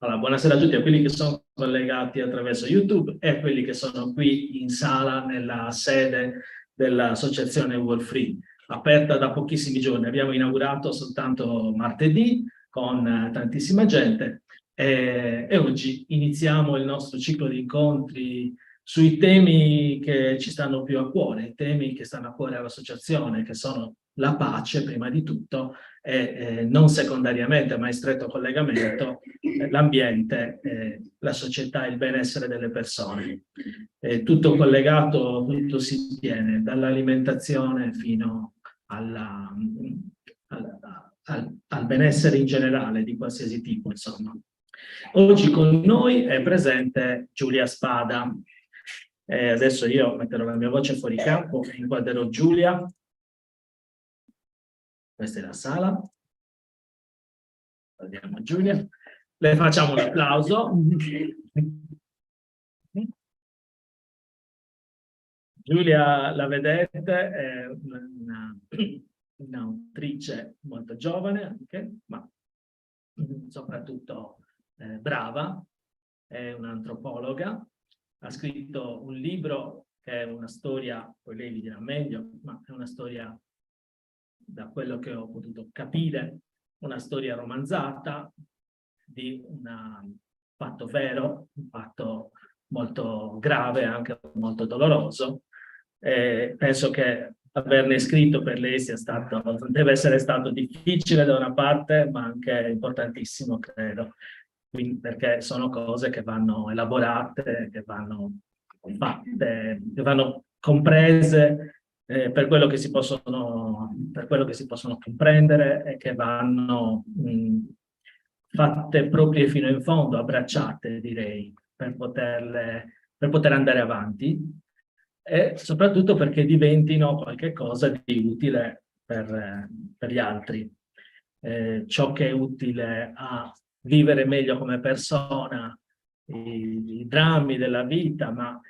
Allora, buonasera a tutti, a quelli che sono collegati attraverso YouTube e a quelli che sono qui in sala nella sede dell'associazione World Free, aperta da pochissimi giorni. Abbiamo inaugurato soltanto martedì con tantissima gente e oggi iniziamo il nostro ciclo di incontri sui temi che ci stanno più a cuore, i temi che stanno a cuore all'associazione, che sono la pace prima di tutto e non secondariamente, ma in stretto collegamento, l'ambiente, la società e il benessere delle persone. Tutto collegato, tutto si tiene, dall'alimentazione fino al benessere in generale di qualsiasi tipo, insomma. Oggi con noi è presente Giulia Spada. Adesso io metterò la mia voce fuori campo e inquadrerò Giulia. Questa è la sala. Vediamo Giulia. Le facciamo un applauso. Giulia, la vedete, è un'autrice molto giovane anche, ma soprattutto brava, è un'antropologa, ha scritto un libro che è una storia, poi lei vi dirà meglio, ma è una storia, da quello che ho potuto capire, una storia romanzata di un fatto vero, un fatto molto grave, anche molto doloroso. Penso che averne scritto per lei deve essere stato difficile da una parte, ma anche importantissimo, credo. Quindi, perché sono cose che vanno elaborate, che vanno fatte, che vanno comprese per quello che si possono comprendere e che vanno fatte proprie fino in fondo, abbracciate, direi, per poter andare avanti e soprattutto perché diventino qualche cosa di utile per gli altri. Ciò che è utile a vivere meglio come persona, i drammi della vita, ma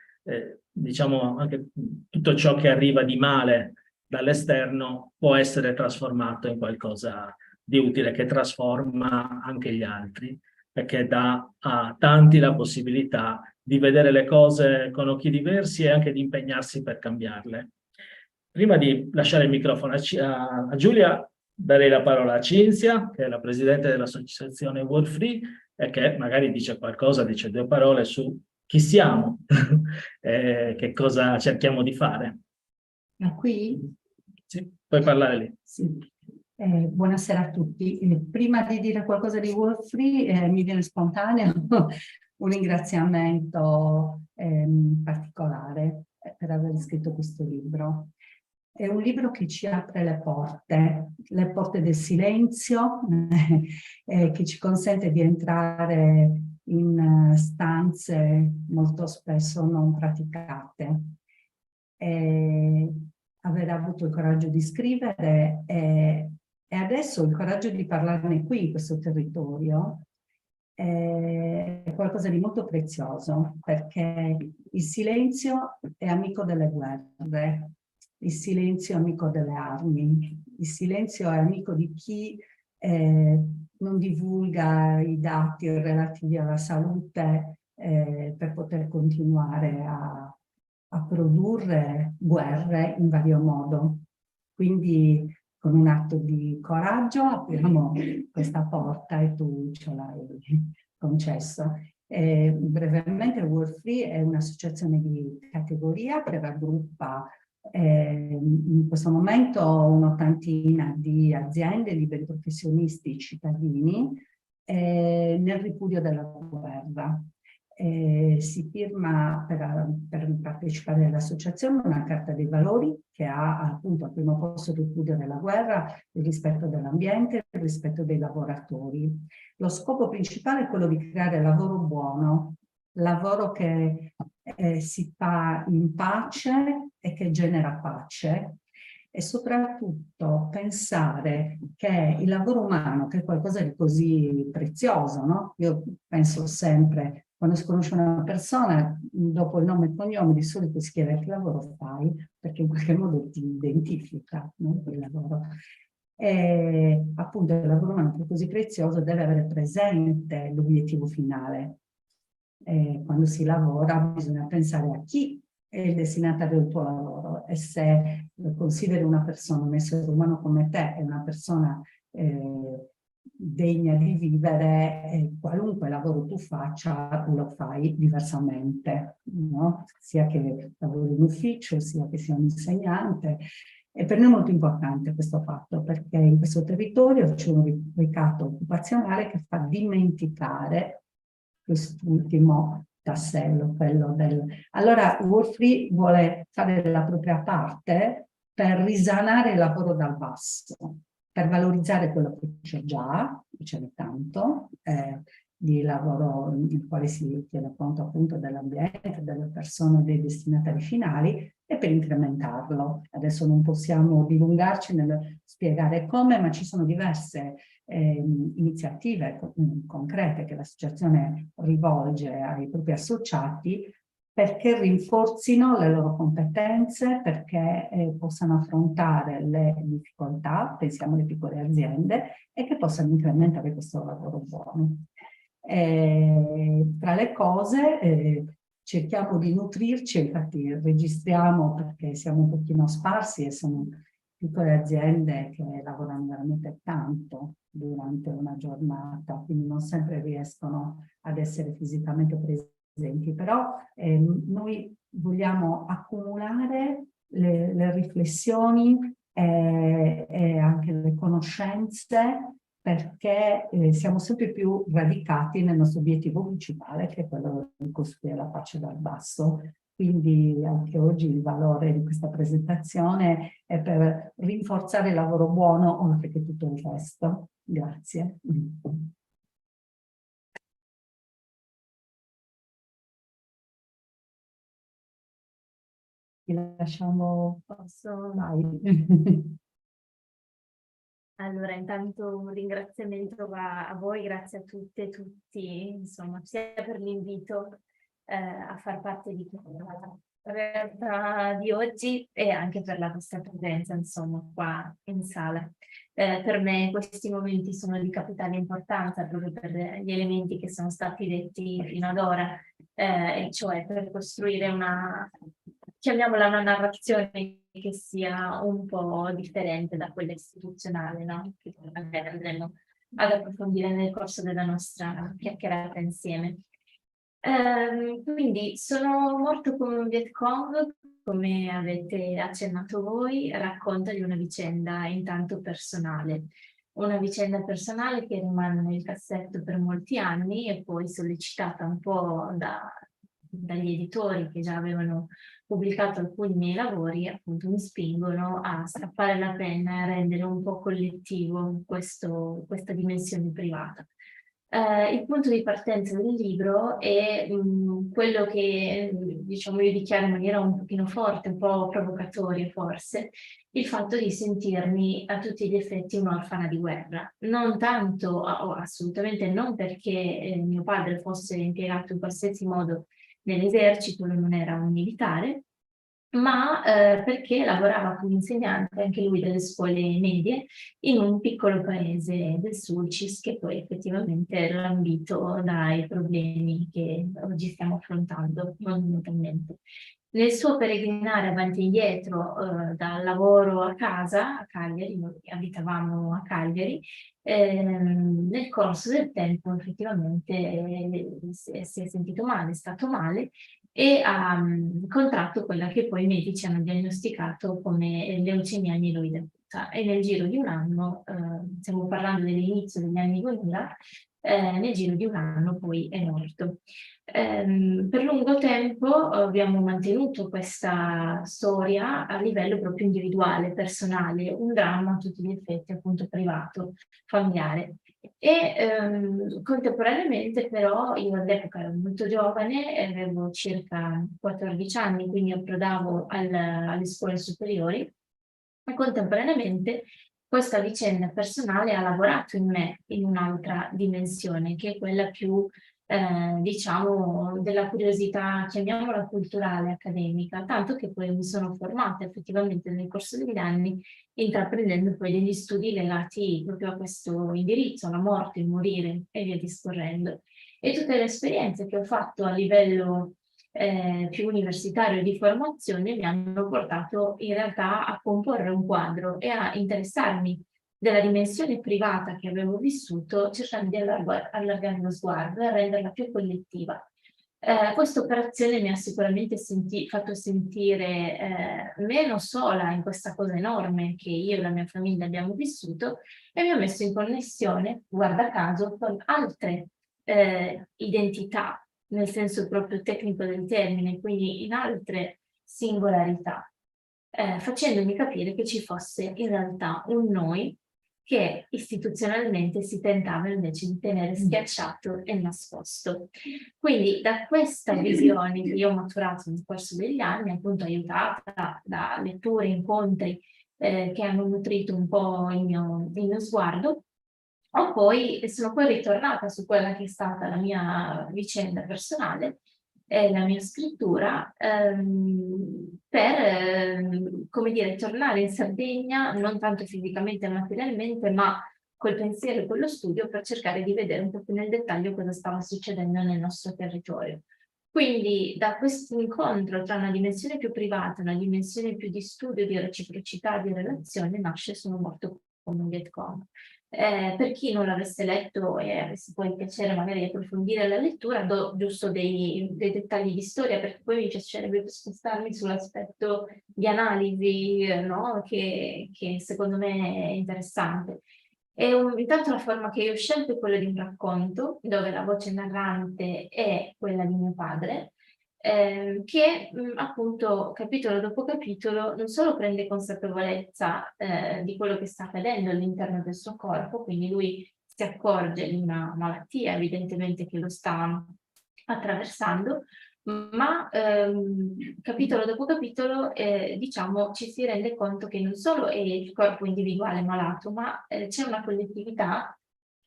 diciamo anche tutto ciò che arriva di male dall'esterno può essere trasformato in qualcosa di utile che trasforma anche gli altri, perché dà a tanti la possibilità di vedere le cose con occhi diversi e anche di impegnarsi per cambiarle. Prima di lasciare il microfono a Giulia, darei la parola a Cinzia, che è la presidente dell'associazione World Free, e che magari dice qualcosa, dice due parole su chi siamo e che cosa cerchiamo di fare. Qui? Sì, puoi parlare lì. Sì. Buonasera a tutti. Prima di dire qualcosa di World Free, mi viene spontaneo un ringraziamento particolare per aver scritto questo libro. È un libro che ci apre le porte del silenzio, che ci consente di entrare in stanze molto spesso non praticate. Aver avuto il coraggio di scrivere e adesso il coraggio di parlarne qui, in questo territorio, è qualcosa di molto prezioso, perché il silenzio è amico delle guerre, il silenzio è amico delle armi, il silenzio è amico di chi non divulga i dati relativi alla salute per poter continuare a produrre guerre in vario modo. Quindi con un atto di coraggio apriamo questa porta e tu ce l'hai concesso. Brevemente World Free è un'associazione di categoria che raggruppa in questo momento un'ottantina di aziende, liberi professionisti, cittadini nel ripudio della guerra. Si firma per partecipare all'associazione una carta dei valori che ha appunto al primo posto il ripudio della guerra, il rispetto dell'ambiente, il rispetto dei lavoratori. Lo scopo principale è quello di creare lavoro buono, lavoro che si fa in pace e che genera pace, e soprattutto pensare che il lavoro umano, che è qualcosa di così prezioso, no? Io penso sempre, quando si conosce una persona, dopo il nome e il cognome di solito si chiede che lavoro fai, perché in qualche modo ti identifica, no? Il lavoro. E appunto il lavoro umano, che è così prezioso, deve avere presente l'obiettivo finale. Quando si lavora bisogna pensare a chi è il destinatario del tuo lavoro, e se consideri una persona, un essere umano come te, è una persona degna di vivere, qualunque lavoro tu faccia lo fai diversamente, no? Sia che lavori in ufficio, sia che sia un insegnante. E per noi è molto importante questo fatto, perché in questo territorio c'è un ricatto occupazionale che fa dimenticare quest'ultimo tassello, quello del... Allora Worldfree vuole fare la propria parte per risanare il lavoro dal basso, per valorizzare quello che c'è già, ce n'è tanto, di lavoro nel quale si tiene conto appunto dell'ambiente, delle persone, dei destinatari finali, e per incrementarlo. Adesso non possiamo dilungarci nel spiegare come, ma ci sono diverse iniziative concrete che l'associazione rivolge ai propri associati perché rinforzino le loro competenze, perché possano affrontare le difficoltà, pensiamo alle piccole aziende, e che possano incrementare questo lavoro buono. Tra le cose cerchiamo di nutrirci, infatti registriamo perché siamo un pochino sparsi e sono piccole aziende che lavorano veramente tanto durante una giornata, quindi non sempre riescono ad essere fisicamente presenti, però noi vogliamo accumulare le riflessioni e anche le conoscenze, perché siamo sempre più radicati nel nostro obiettivo principale, che è quello di costruire la pace dal basso. Quindi anche oggi il valore di questa presentazione è per rinforzare il lavoro buono, oltre che tutto il resto. Grazie. Ti lasciamo... Posso? Vai. Allora, intanto un ringraziamento a voi, grazie a tutte e tutti, insomma, sia per l'invito a far parte di questa realtà di oggi e anche per la vostra presenza, insomma, qua in sala. Per me questi momenti sono di capitale importanza proprio per gli elementi che sono stati detti fino ad ora, e cioè per costruire una, chiamiamola una narrazione che sia un po' differente da quella istituzionale, no? Che magari andremo ad approfondire nel corso della nostra chiacchierata insieme. Quindi sono morto come un Vietcong, come avete accennato voi, racconta di una vicenda intanto personale. Una vicenda personale che rimane nel cassetto per molti anni e poi sollecitata un po' dagli editori che già avevano pubblicato alcuni miei lavori, appunto mi spingono a strappare la penna e a rendere un po' collettivo questa dimensione privata. Il punto di partenza del libro è quello che diciamo io dichiaro in maniera un pochino forte, un po' provocatoria forse, il fatto di sentirmi a tutti gli effetti un'orfana di guerra. Non tanto, o assolutamente non perché mio padre fosse impiegato in qualsiasi modo nell'esercito, lui non era un militare, ma perché lavorava come insegnante anche lui delle scuole medie in un piccolo paese del Sulcis che poi effettivamente è lambito dai problemi che oggi stiamo affrontando fondamentalmente. Nel suo peregrinare avanti e indietro dal lavoro a casa, a Cagliari, noi abitavamo a Cagliari, nel corso del tempo effettivamente si è sentito male, è stato male e ha contratto quella che poi i medici hanno diagnosticato come leucemia amiloide acuta e nel giro di un anno, stiamo parlando dell'inizio degli anni 2000, nel giro di un anno poi è morto. Per lungo tempo abbiamo mantenuto questa storia a livello proprio individuale, personale, un dramma a tutti gli effetti appunto privato, familiare. E contemporaneamente però io all'epoca ero molto giovane, avevo circa 14 anni, quindi approdavo alle scuole superiori e contemporaneamente questa vicenda personale ha lavorato in me in un'altra dimensione che è quella più diciamo, della curiosità, chiamiamola culturale, accademica, tanto che poi mi sono formata effettivamente nel corso degli anni, intraprendendo poi degli studi legati proprio a questo indirizzo, alla morte, il morire e via discorrendo. E tutte le esperienze che ho fatto a livello più universitario di formazione mi hanno portato in realtà a comporre un quadro e a interessarmi della dimensione privata che avevo vissuto, cercando di allargare lo sguardo e renderla più collettiva. Questa operazione mi ha sicuramente fatto sentire meno sola in questa cosa enorme che io e la mia famiglia abbiamo vissuto e mi ha messo in connessione, guarda caso, con altre identità, nel senso proprio tecnico del termine, quindi in altre singolarità, facendomi capire che ci fosse in realtà un noi che istituzionalmente si tentava invece di tenere schiacciato e nascosto. Quindi da questa visione che io ho maturato nel corso degli anni, appunto aiutata da letture, incontri che hanno nutrito un po' il mio sguardo, sono poi ritornata su quella che è stata la mia vicenda personale, la mia scrittura, per, come dire, tornare in Sardegna, non tanto fisicamente e materialmente, ma col pensiero e con lo studio per cercare di vedere un po' più nel dettaglio cosa stava succedendo nel nostro territorio. Quindi da questo incontro tra una dimensione più privata e una dimensione più di studio, di reciprocità, di relazione, nasce Sono morto come un Vietcong. Per chi non l'avesse letto e avesse poi il piacere magari di approfondire la lettura, do giusto dei dettagli di storia, perché poi mi piacerebbe spostarmi sull'aspetto di analisi, no? che secondo me è interessante. Intanto la forma che io ho scelto è quella di un racconto, dove la voce narrante è quella di mio padre, che appunto capitolo dopo capitolo non solo prende consapevolezza di quello che sta accadendo all'interno del suo corpo, quindi lui si accorge di una malattia evidentemente che lo sta attraversando, ma capitolo dopo capitolo diciamo ci si rende conto che non solo è il corpo individuale malato, ma c'è una collettività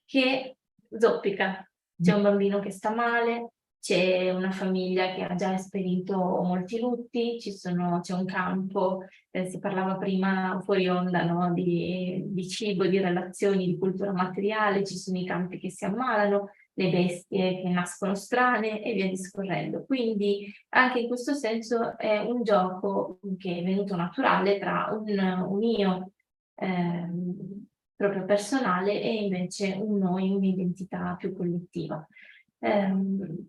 che zoppica. C'è un bambino che sta male, c'è una famiglia che ha già esperito molti lutti, c'è un campo, si parlava prima fuori onda, no, di cibo, di relazioni, di cultura materiale, ci sono i campi che si ammalano, le bestie che nascono strane e via discorrendo. Quindi anche in questo senso è un gioco che è venuto naturale tra un io proprio personale e invece un noi, un'identità più collettiva. Purtroppo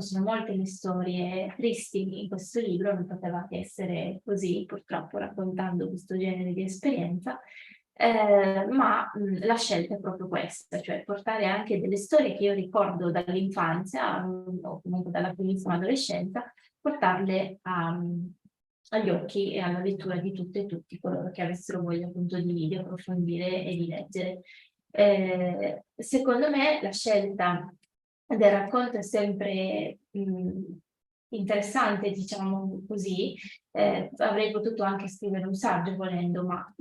sono molte le storie tristi in questo libro, non poteva che essere così, purtroppo raccontando questo genere di esperienza, ma la scelta è proprio questa, cioè portare anche delle storie che io ricordo dall'infanzia o comunque dalla primissima adolescenza, portarle agli occhi e alla lettura di tutte e tutti coloro che avessero voglia appunto di approfondire e di leggere. Secondo me la scelta del racconto è sempre interessante, diciamo così. Avrei potuto anche scrivere un saggio volendo, ma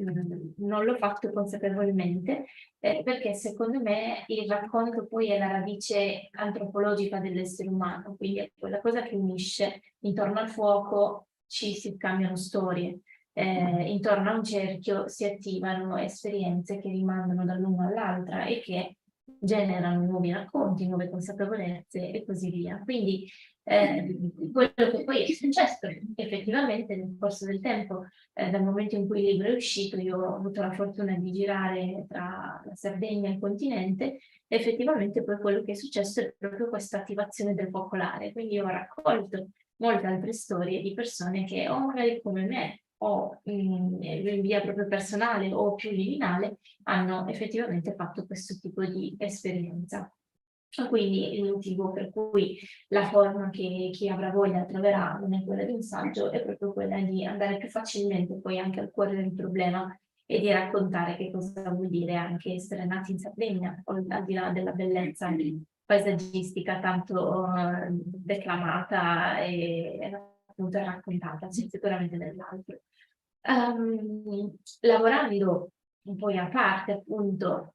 non l'ho fatto consapevolmente, perché secondo me il racconto poi è la radice antropologica dell'essere umano, quindi è quella cosa che unisce intorno al fuoco, ci si scambiano storie. Intorno a un cerchio si attivano esperienze che rimandano dall'uno all'altra e che generano nuovi racconti, nuove consapevolezze e così via. Quindi quello che poi è successo effettivamente nel corso del tempo, dal momento in cui il libro è uscito, io ho avuto la fortuna di girare tra la Sardegna e il continente, effettivamente poi quello che è successo è proprio questa attivazione del focolare. Quindi io ho raccolto molte altre storie di persone che o magari come me o in via proprio personale o più liminale hanno effettivamente fatto questo tipo di esperienza. Quindi il motivo per cui la forma che chi avrà voglia troverà non è quella di un saggio, è proprio quella di andare più facilmente poi anche al cuore del problema e di raccontare che cosa vuol dire anche essere nati in Sardegna, al di là della bellezza paesaggistica tanto declamata e appunto raccontata, c'è sicuramente nell'altro. Lavorando poi a parte appunto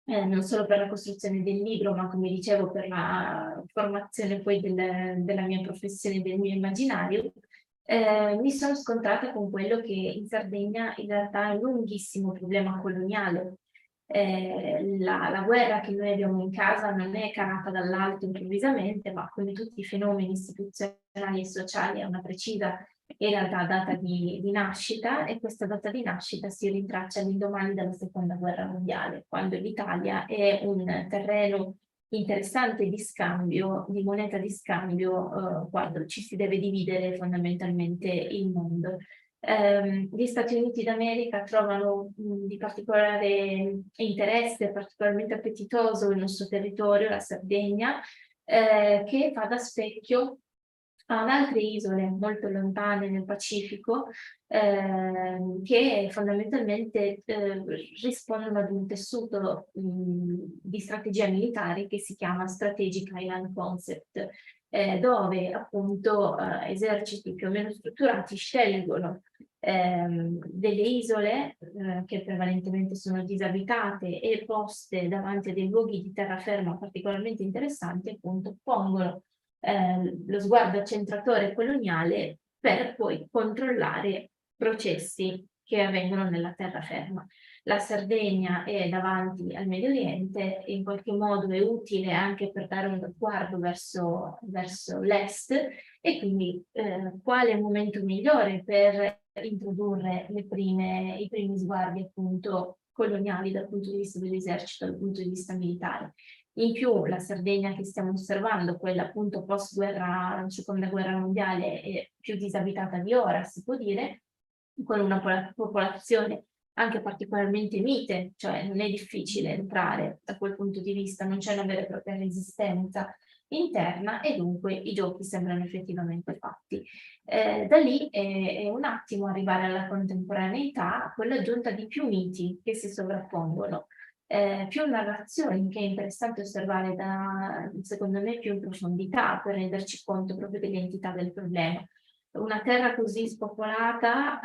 non solo per la costruzione del libro, ma come dicevo per la formazione poi della mia professione, del mio immaginario, mi sono scontrata con quello che in Sardegna in realtà è un lunghissimo problema coloniale. La guerra che noi abbiamo in casa non è calata dall'alto improvvisamente, ma come tutti i fenomeni istituzionali e sociali ha una precisa in realtà data di nascita, e questa data di nascita si rintraccia all'indomani della seconda guerra mondiale, quando l'Italia è un terreno interessante di scambio, di moneta di scambio, quando ci si deve dividere fondamentalmente il mondo. Gli Stati Uniti d'America trovano di particolare interesse, particolarmente appetitoso il nostro territorio, la Sardegna, che fa da specchio ad altre isole molto lontane nel Pacifico, che fondamentalmente rispondono ad un tessuto di strategia militare che si chiama Strategic Island Concept, dove appunto eserciti più o meno strutturati scelgono delle isole che prevalentemente sono disabitate e poste davanti a dei luoghi di terraferma particolarmente interessanti, appunto pongono lo sguardo accentratore coloniale per poi controllare processi che avvengono nella terraferma. La Sardegna è davanti al Medio Oriente e in qualche modo è utile anche per dare un sguardo verso l'est, e quindi quale momento migliore per introdurre i primi sguardi appunto coloniali dal punto di vista dell'esercito, dal punto di vista militare. In più la Sardegna che stiamo osservando, quella appunto post-guerra, seconda guerra mondiale, è più disabitata di ora, si può dire, con una popolazione anche particolarmente mite, cioè non è difficile entrare da quel punto di vista, non c'è una vera e propria resistenza interna, e dunque i giochi sembrano effettivamente fatti. Da lì è un attimo arrivare alla contemporaneità con l'aggiunta di più miti che si sovrappongono. Più narrazioni che è interessante osservare secondo me più in profondità per renderci conto proprio dell'entità del problema. Una terra così spopolata,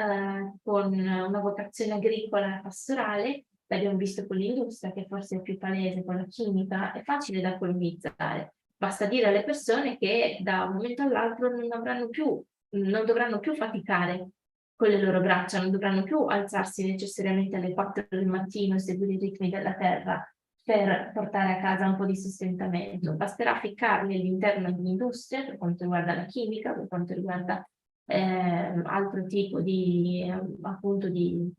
con una vocazione agricola e pastorale, l'abbiamo visto con l'industria, che forse è più palese con la chimica, è facile da colonizzare. Basta dire alle persone che da un momento all'altro non dovranno più faticare con le loro braccia, non dovranno più alzarsi necessariamente alle 4 del mattino e seguire i ritmi della terra per portare a casa un po' di sostentamento. Basterà ficcarli all'interno dell'industria per quanto riguarda la chimica, per quanto riguarda altro tipo appunto di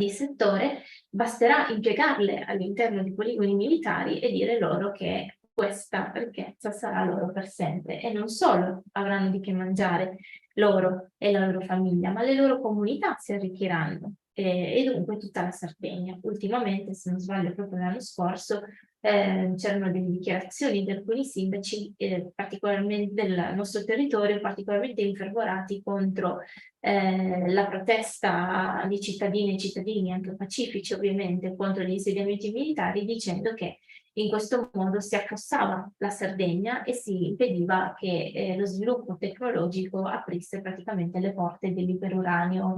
settore, basterà impiegarle all'interno di poligoni militari e dire loro che questa ricchezza sarà loro per sempre, e non solo avranno di che mangiare loro e la loro famiglia, ma le loro comunità si arricchiranno, e dunque tutta la Sardegna. Ultimamente, se non sbaglio proprio l'anno scorso, c'erano delle dichiarazioni di alcuni sindaci, particolarmente del nostro territorio, particolarmente infervorati contro la protesta di cittadine e cittadini, anche pacifici ovviamente, contro gli insediamenti militari, dicendo che in questo modo si affossava la Sardegna e si impediva che lo sviluppo tecnologico aprisse praticamente le porte dell'iperuranio,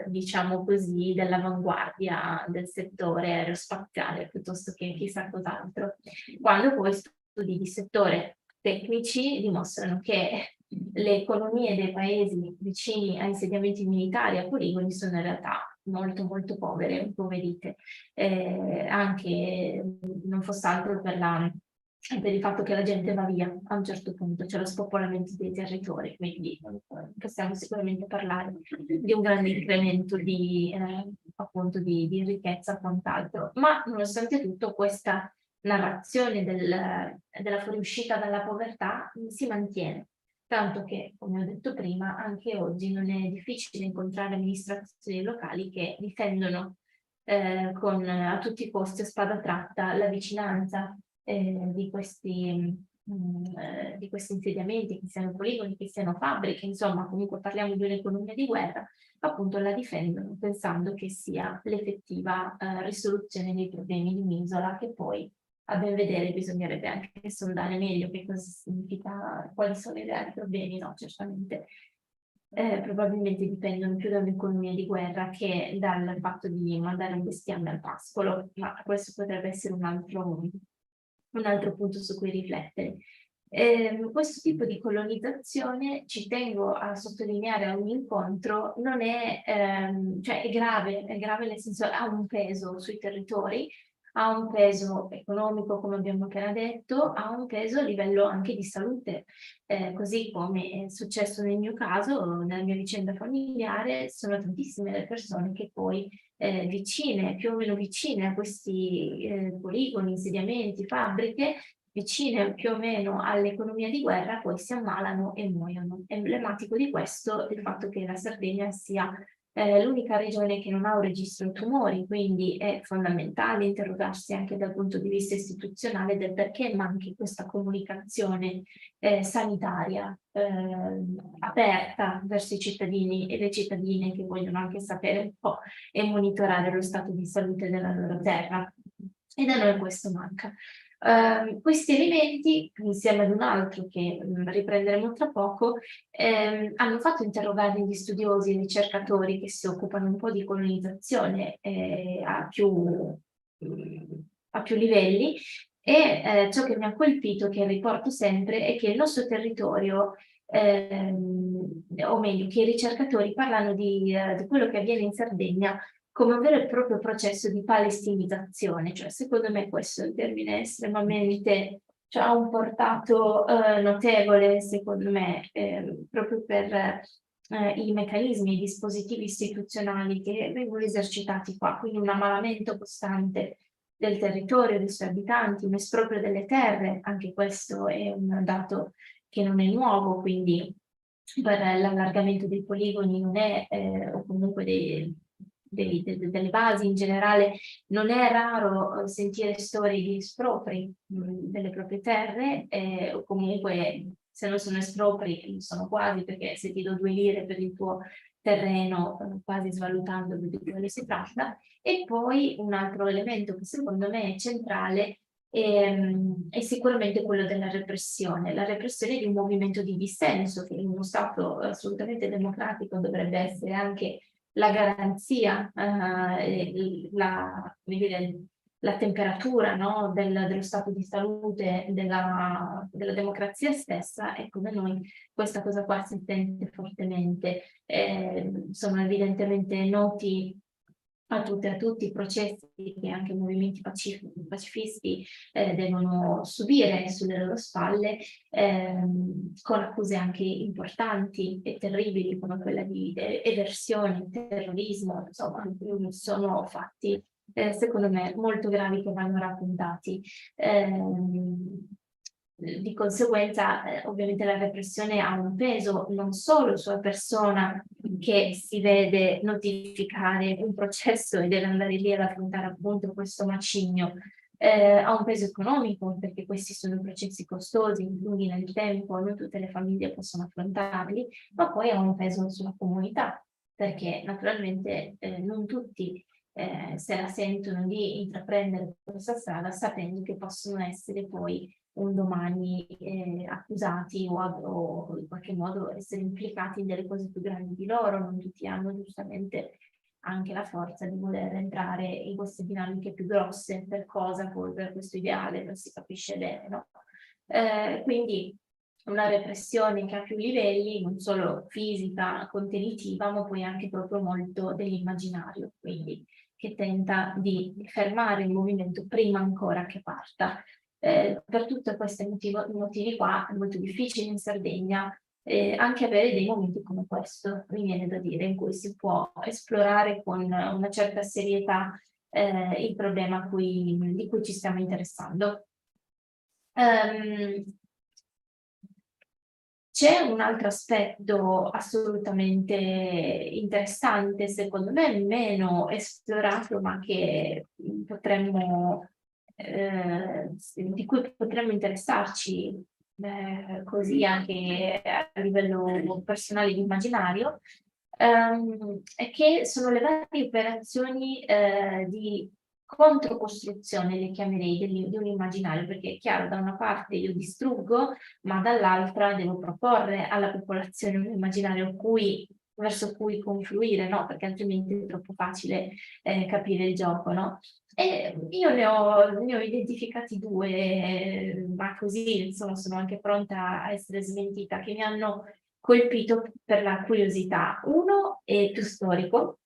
diciamo così, dell'avanguardia del settore aerospaziale piuttosto che chissà cos'altro. Quando poi studi di settore tecnici dimostrano che le economie dei paesi vicini a insediamenti militari, a poligoni, sono in realtà molto molto povere, poverite, anche non fosse altro per il fatto che la gente va via a un certo punto, c'è lo spopolamento dei territori, quindi possiamo sicuramente parlare di un grande incremento appunto di ricchezza e quant'altro. Ma nonostante tutto questa narrazione della fuoriuscita dalla povertà si mantiene. Tanto che, come ho detto prima, anche oggi non è difficile incontrare amministrazioni locali che difendono a tutti i costi, a spada tratta, la vicinanza di questi insediamenti, che siano poligoni, che siano fabbriche, insomma, comunque parliamo di un'economia di guerra, appunto la difendono pensando che sia l'effettiva risoluzione dei problemi di un'isola, che poi a ben vedere bisognerebbe anche sondare meglio che cosa significa, quali sono i reali problemi, no? Certamente probabilmente dipendono più da un'economia di guerra che dal fatto di mandare un bestiame al pascolo, ma questo potrebbe essere un altro punto su cui riflettere. Questo tipo di colonizzazione, ci tengo a sottolineare a ogni incontro, non è, cioè è grave nel senso ha un peso sui territori, ha un peso economico, come abbiamo appena detto, ha un peso a livello anche di salute, così come è successo nel mio caso, nella mia vicenda familiare, sono tantissime le persone che poi vicine, più o meno vicine a questi poligoni, insediamenti, fabbriche, vicine più o meno all'economia di guerra, poi si ammalano e muoiono. È emblematico di questo il fatto che la Sardegna sia l'unica regione che non ha un registro tumori, quindi è fondamentale interrogarsi anche dal punto di vista istituzionale del perché manchi questa comunicazione sanitaria aperta verso i cittadini e le cittadine che vogliono anche sapere un po' e monitorare lo stato di salute della loro terra. E da noi questo manca. Questi elementi, insieme ad un altro che riprenderemo tra poco, hanno fatto interrogare gli studiosi e i ricercatori che si occupano un po' di colonizzazione a più livelli e ciò che mi ha colpito, che riporto sempre, è che il nostro territorio, o meglio, che i ricercatori parlano di quello che avviene in Sardegna come un vero e proprio processo di palestinizzazione, cioè secondo me questo è un termine estremamente, cioè ha un portato notevole, secondo me, proprio per i meccanismi, i dispositivi istituzionali che vengono esercitati qua, quindi un ammalamento costante del territorio, dei suoi abitanti, un esproprio delle terre, anche questo è un dato che non è nuovo, quindi per l'allargamento dei poligoni non è, o comunque delle basi in generale, non è raro sentire storie di espropri delle proprie terre, o comunque se non sono espropri sono quasi, perché se ti do 2 lire per il tuo terreno, quasi svalutando di quello si tratta. E poi un altro elemento che secondo me è centrale è sicuramente quello della repressione, la repressione di un movimento di dissenso che in uno Stato assolutamente democratico dovrebbe essere anche la garanzia, come dire, la temperatura, no, dello stato di salute della democrazia stessa, e come noi questa cosa qua si sente fortemente. Sono evidentemente noti a tutte e a tutti i processi che anche i movimenti pacifisti devono subire sulle loro spalle, con accuse anche importanti e terribili come quella di eversione, terrorismo, insomma, sono fatti secondo me molto gravi che vanno raccontati. Di conseguenza, ovviamente la repressione ha un peso non solo sulla persona che si vede notificare un processo e deve andare lì ad affrontare appunto questo macigno, ha un peso economico perché questi sono processi costosi, lunghi nel tempo, non tutte le famiglie possono affrontarli, ma poi ha un peso sulla comunità, perché naturalmente non tutti se la sentono di intraprendere questa strada sapendo che possono essere poi un domani accusati o in qualche modo essere implicati in delle cose più grandi di loro. Non tutti hanno giustamente anche la forza di voler entrare in queste dinamiche più grosse. Per cosa? Poi per questo ideale, non si capisce bene, no? Quindi una repressione che ha più livelli, non solo fisica, contenitiva, ma poi anche proprio molto dell'immaginario, quindi che tenta di fermare il movimento prima ancora che parta. Per tutti questi motivi qua è molto difficile in Sardegna anche avere dei momenti come questo, mi viene da dire, in cui si può esplorare con una certa serietà il problema di cui ci stiamo interessando. C'è un altro aspetto assolutamente interessante, secondo me meno esplorato, ma che potremmo, di cui potremmo interessarci così anche a livello personale di immaginario, è che sono le varie operazioni di controcostruzione, le chiamerei, di un immaginario, perché è chiaro, da una parte io distruggo, ma dall'altra devo proporre alla popolazione un immaginario verso cui confluire, no? Perché altrimenti è troppo facile capire il gioco, no? E io ne ho identificati due, ma così, insomma, sono anche pronta a essere smentita, che mi hanno colpito per la curiosità. Uno è più storico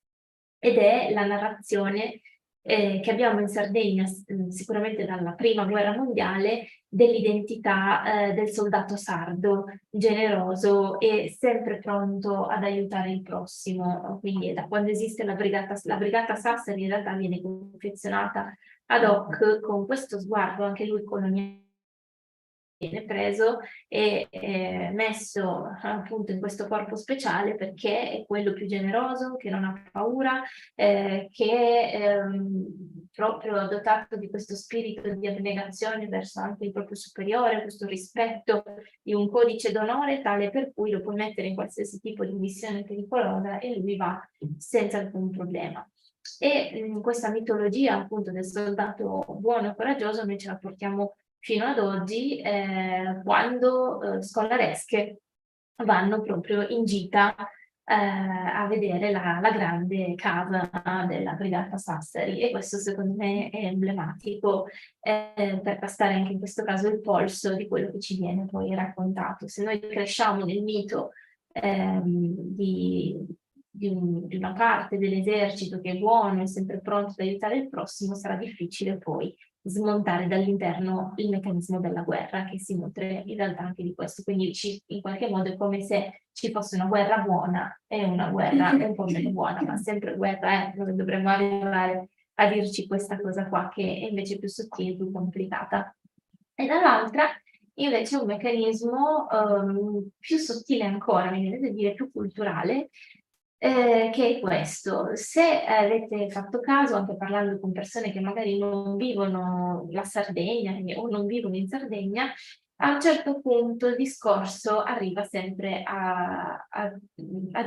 ed è la narrazione che abbiamo in Sardegna, sicuramente dalla prima guerra mondiale, dell'identità del soldato sardo, generoso e sempre pronto ad aiutare il prossimo. Quindi da quando esiste la brigata Sassari in realtà viene confezionata ad hoc con questo sguardo, anche lui coloniale, viene preso e messo appunto in questo corpo speciale perché è quello più generoso, che non ha paura, che è proprio dotato di questo spirito di abnegazione verso anche il proprio superiore, questo rispetto di un codice d'onore tale per cui lo puoi mettere in qualsiasi tipo di missione pericolosa e lui va senza alcun problema. E questa mitologia appunto del soldato buono e coraggioso noi ce la portiamo fino ad oggi, quando scolaresche vanno proprio in gita a vedere la grande casa della Brigata Sassari, e questo secondo me è emblematico per tastare anche in questo caso il polso di quello che ci viene poi raccontato. Se noi cresciamo nel mito di una parte dell'esercito che è buono e sempre pronto ad aiutare il prossimo, sarà difficile poi smontare dall'interno il meccanismo della guerra, che si nutre in realtà anche di questo. Quindi in qualche modo è come se ci fosse una guerra buona e una guerra un po' meno buona, ma sempre guerra, dove dovremmo arrivare a dirci questa cosa qua, che è invece più sottile, più complicata. E dall'altra invece un meccanismo più sottile ancora, mi viene da dire più culturale, che è questo. Se avete fatto caso, anche parlando con persone che magari non vivono la Sardegna o non vivono in Sardegna, a un certo punto il discorso arriva sempre a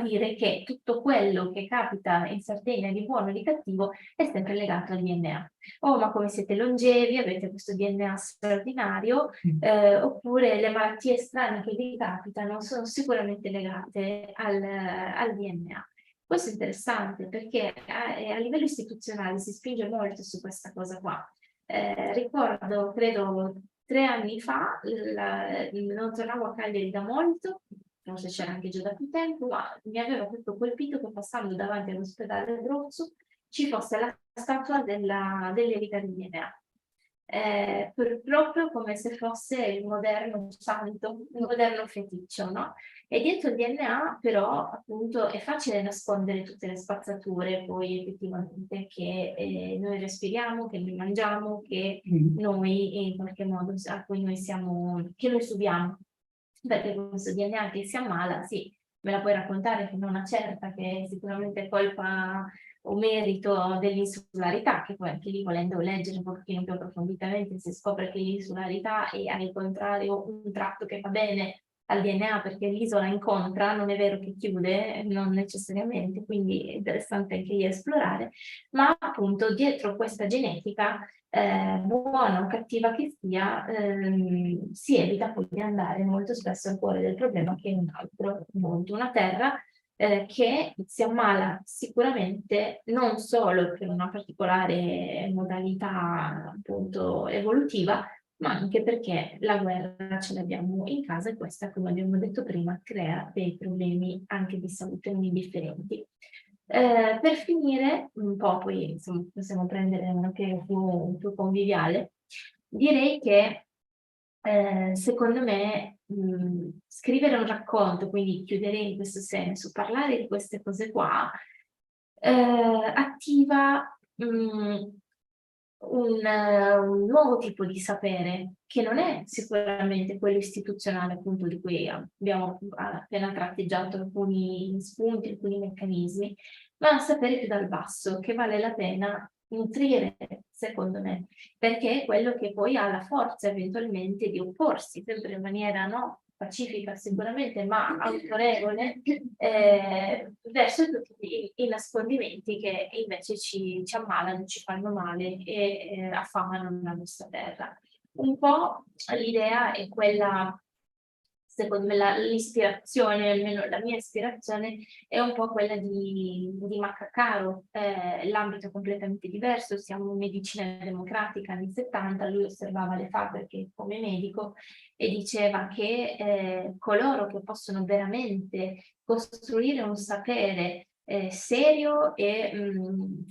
dire che tutto quello che capita in Sardegna di buono e di cattivo è sempre legato al DNA. Oh, ma come siete longevi, avete questo DNA straordinario, oppure le malattie strane che vi capitano sono sicuramente legate al DNA. Questo è interessante perché a livello istituzionale si spinge molto su questa cosa qua. Ricordo, credo, 3 anni fa, non tornavo a Cagliari da molto, forse c'era anche già da più tempo, ma mi aveva proprio colpito che passando davanti all'ospedale Abruzzo ci fosse la statua dell'Erika di DNA. Proprio come se fosse il moderno santo, il moderno feticcio, no? E dietro il DNA però appunto è facile nascondere tutte le spazzature poi effettivamente che noi respiriamo, che noi mangiamo, che noi in qualche modo a cui noi siamo, che noi subiamo. Perché questo DNA che si ammala, sì, me la puoi raccontare fino a una certa, che è sicuramente colpa o merito dell'insularità, che poi anche lì volendo leggere un pochino più approfonditamente si scopre che l'insularità è al contrario un tratto che fa bene al DNA perché l'isola incontra, non è vero che chiude, non necessariamente, quindi è interessante anche lì esplorare, ma appunto dietro questa genetica buona o cattiva che sia, si evita poi di andare molto spesso al cuore del problema, che è un altro mondo, una terra che si ammala sicuramente non solo per una particolare modalità appunto evolutiva, ma anche perché la guerra ce l'abbiamo in casa e questa, come abbiamo detto prima, crea dei problemi anche di salute non indifferenti. Per finire, un po' poi insomma, possiamo prendere anche più conviviale, direi che secondo me scrivere un racconto, quindi chiuderei in questo senso, parlare di queste cose qua, attiva un nuovo tipo di sapere che non è sicuramente quello istituzionale appunto di cui abbiamo appena tratteggiato alcuni spunti, alcuni meccanismi, ma un sapere più dal basso che vale la pena nutrire, secondo me, perché è quello che poi ha la forza eventualmente di opporsi sempre in maniera no, pacifica sicuramente, ma autorevole, verso tutti i nascondimenti che invece ci ammalano, ci fanno male e affamano la nostra terra. Un po' l'idea è quella, secondo me l'ispirazione, almeno la mia ispirazione, è un po' quella di Maccacaro. L'ambito è completamente diverso, siamo in medicina democratica anni 70, lui osservava le fabbriche come medico e diceva che coloro che possono veramente costruire un sapere serio e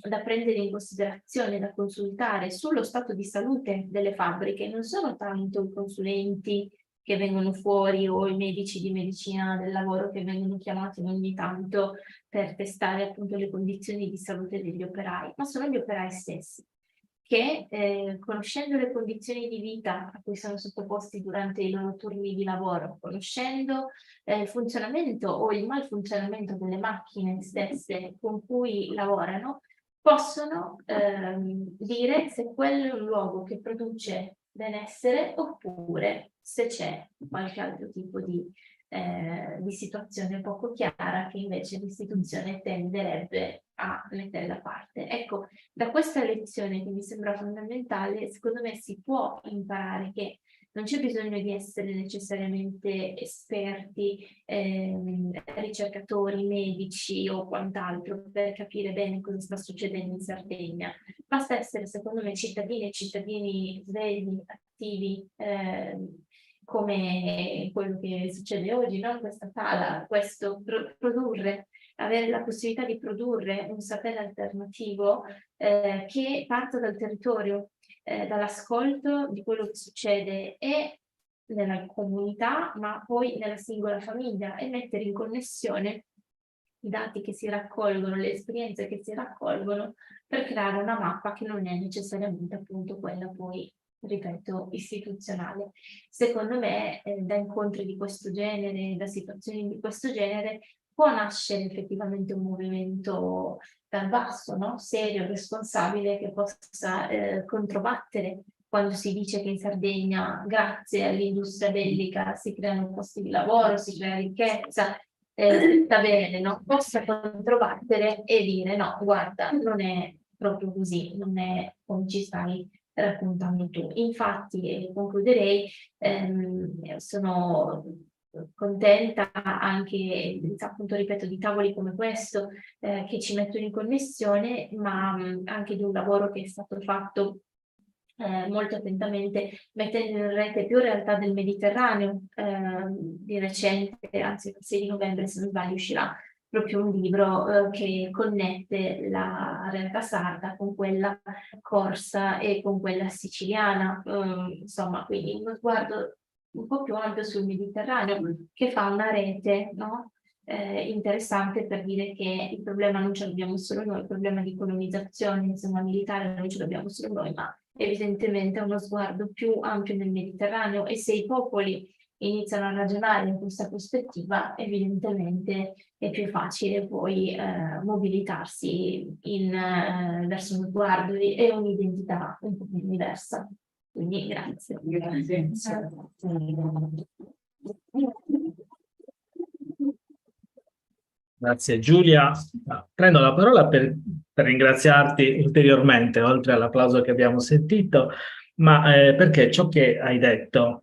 da prendere in considerazione, da consultare sullo stato di salute delle fabbriche, non sono tanto i consulenti che vengono fuori o i medici di medicina del lavoro che vengono chiamati ogni tanto per testare appunto le condizioni di salute degli operai, ma sono gli operai stessi che conoscendo le condizioni di vita a cui sono sottoposti durante i loro turni di lavoro, conoscendo il funzionamento o il malfunzionamento delle macchine stesse con cui lavorano, possono dire se quello è un luogo che produce benessere oppure se c'è qualche altro tipo di situazione poco chiara che invece l'istituzione tenderebbe a mettere da parte. Ecco, da questa lezione che mi sembra fondamentale, secondo me si può imparare che non c'è bisogno di essere necessariamente esperti, ricercatori, medici o quant'altro per capire bene cosa sta succedendo in Sardegna. Basta essere, secondo me, cittadine e cittadini svegli, attivi, come quello che succede oggi, no? Questa sala, questo produrre, avere la possibilità di produrre un sapere alternativo che parta dal territorio, dall'ascolto di quello che succede e nella comunità, ma poi nella singola famiglia e mettere in connessione i dati che si raccolgono, le esperienze che si raccolgono per creare una mappa che non è necessariamente appunto quella poi, ripeto, istituzionale. Secondo me da incontri di questo genere, da situazioni di questo genere, può nascere effettivamente un movimento dal basso, no? Serio, responsabile, che possa controbattere quando si dice che in Sardegna, grazie all'industria bellica, si creano posti di lavoro, si crea ricchezza, sta bene, no? Possa controbattere e dire no, guarda, non è proprio così, non è come ci stai raccontando tu. Infatti, e concluderei, sono contenta anche, appunto, ripeto, di tavoli come questo che ci mettono in connessione, ma anche di un lavoro che è stato fatto molto attentamente, mettendo in rete più realtà del Mediterraneo. Di recente, anzi il 6 di novembre se non sbaglio, uscirà proprio un libro che connette la realtà sarda con quella corsa e con quella siciliana, insomma, quindi uno sguardo un po' più ampio sul Mediterraneo che fa una rete, no? Interessante per dire che il problema non ce l'abbiamo solo noi, il problema di colonizzazione, insomma, militare non ce l'abbiamo solo noi, ma evidentemente uno sguardo più ampio nel Mediterraneo, e se i popoli iniziano a ragionare in questa prospettiva, evidentemente è più facile poi mobilitarsi verso uno sguardo e un'identità un po' più diversa. Quindi grazie. Grazie. Grazie Giulia. Prendo la parola per ringraziarti ulteriormente, oltre all'applauso che abbiamo sentito, ma perché ciò che hai detto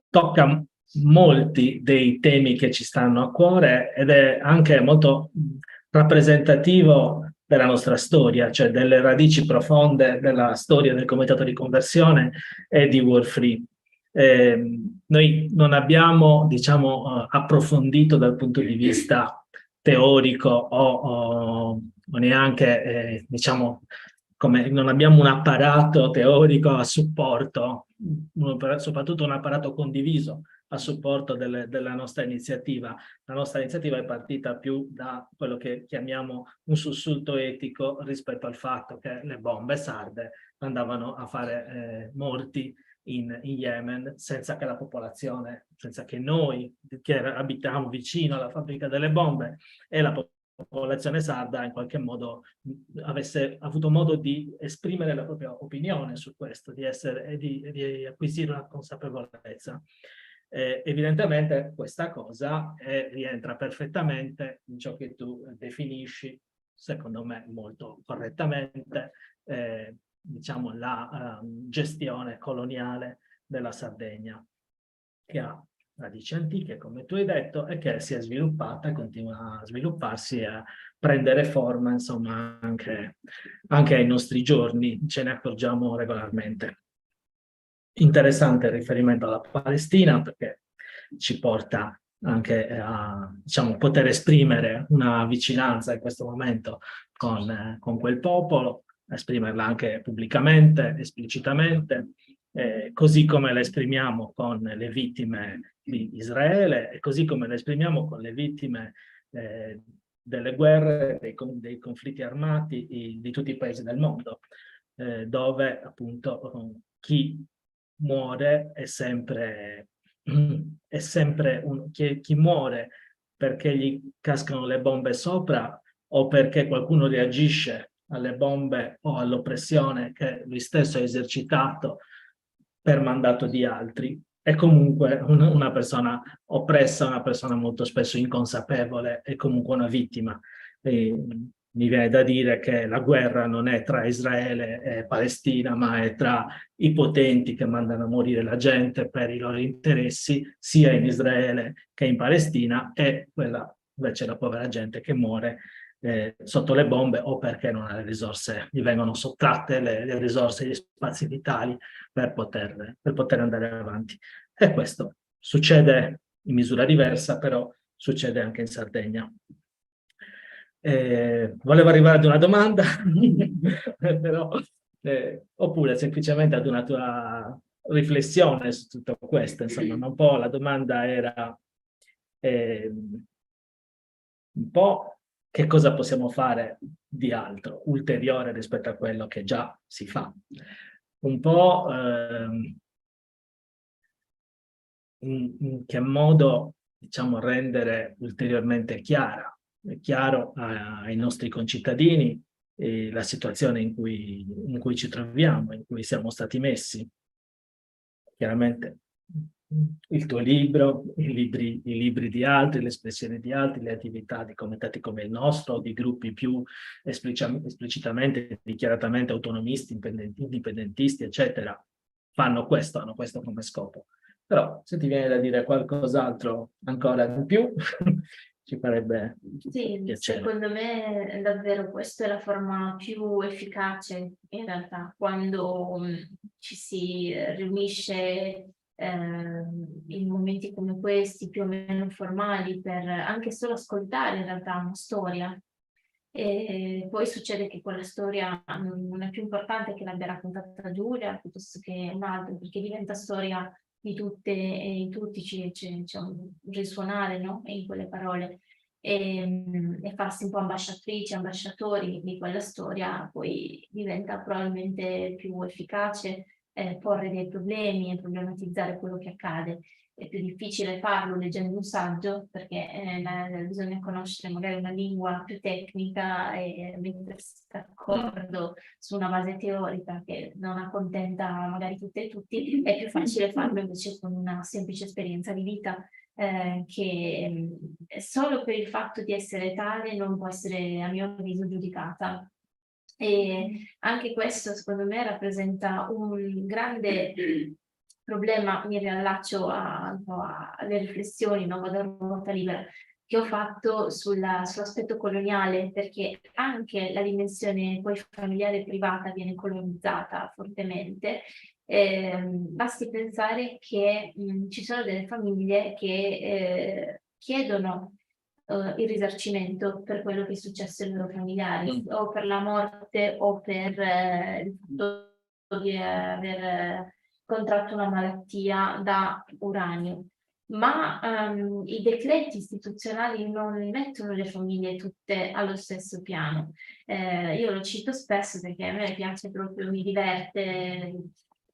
tocca molti dei temi che ci stanno a cuore ed è anche molto rappresentativo della nostra storia, cioè delle radici profonde della storia del Comitato di Conversione e di War Free. Noi non abbiamo, diciamo, approfondito dal punto di vista teorico o neanche, diciamo, come non abbiamo un apparato teorico a supporto, soprattutto un apparato condiviso a supporto della nostra iniziativa. La nostra iniziativa è partita più da quello che chiamiamo un sussulto etico rispetto al fatto che le bombe sarde andavano a fare morti in Yemen senza che la popolazione, senza che noi che abitiamo vicino alla fabbrica delle bombe e la popolazione sarda in qualche modo avesse avuto modo di esprimere la propria opinione su questo, di acquisire una consapevolezza. Evidentemente questa cosa rientra perfettamente in ciò che tu definisci, secondo me molto correttamente, diciamo la gestione coloniale della Sardegna, che ha radici antiche, come tu hai detto, e che si è sviluppata e continua a svilupparsi e a prendere forma, insomma, anche ai nostri giorni, ce ne accorgiamo regolarmente. Interessante il riferimento alla Palestina, perché ci porta anche a, diciamo, poter esprimere una vicinanza in questo momento con quel popolo, esprimerla anche pubblicamente, esplicitamente, così come la esprimiamo con le vittime di Israele e così come la esprimiamo con le vittime delle guerre, dei conflitti armati di tutti i paesi del mondo, dove appunto chi muore è sempre chi muore perché gli cascano le bombe sopra o perché qualcuno reagisce alle bombe o all'oppressione che lui stesso ha esercitato per mandato di altri. È comunque una persona oppressa, una persona molto spesso inconsapevole, è comunque una vittima. E mi viene da dire che la guerra non è tra Israele e Palestina, ma è tra i potenti che mandano a morire la gente per i loro interessi, sia in Israele che in Palestina, e quella invece la povera gente che muore sotto le bombe o perché non ha le risorse, gli vengono sottratte le risorse, gli spazi vitali per poter andare avanti. E questo succede in misura diversa, però succede anche in Sardegna. Volevo arrivare ad una domanda, però, oppure semplicemente ad una tua riflessione su tutto questo. Insomma, un po' la domanda era un po' che cosa possiamo fare di altro, ulteriore rispetto a quello che già si fa. Un po' in che modo, diciamo, rendere ulteriormente chiaro ai nostri concittadini la situazione in cui ci troviamo, in cui siamo stati messi. Chiaramente il tuo libro, i libri di altri, le espressioni di altri, le attività di comitati come il nostro, di gruppi più esplicitamente, dichiaratamente autonomisti, indipendentisti, eccetera, hanno questo come scopo. Però se ti viene da dire qualcos'altro ancora di più, ci farebbe piacere. Secondo me davvero questa è la forma più efficace in realtà, quando ci si riunisce in momenti come questi, più o meno formali, per anche solo ascoltare in realtà una storia. E poi succede che quella storia non è più importante che l'abbia raccontata Giulia piuttosto che un altro, perché diventa storia di tutte e di tutti, c'è un risuonare, no? In quelle parole. E farsi un po' ambasciatrici, ambasciatori di quella storia, poi diventa probabilmente più efficace porre dei problemi e problematizzare quello che accade. È più difficile farlo leggendo un saggio perché bisogna conoscere magari una lingua più tecnica e mettersi d'accordo su una base teorica che non accontenta magari tutte e tutti. È più facile farlo invece con una semplice esperienza di vita che solo per il fatto di essere tale non può essere, a mio avviso, giudicata. E anche questo, secondo me, rappresenta un grande problema. Mi riallaccio alle riflessioni, no? Vado a ruota libera, che ho fatto sull'aspetto coloniale, perché anche la dimensione poi familiare e privata viene colonizzata fortemente. Basti pensare che ci sono delle famiglie che chiedono il risarcimento per quello che è successo ai loro familiari, o per la morte o per il fatto di aver contratto una malattia da uranio. Ma i decreti istituzionali non mettono le famiglie tutte allo stesso piano. Io lo cito spesso perché a me piace proprio, mi diverte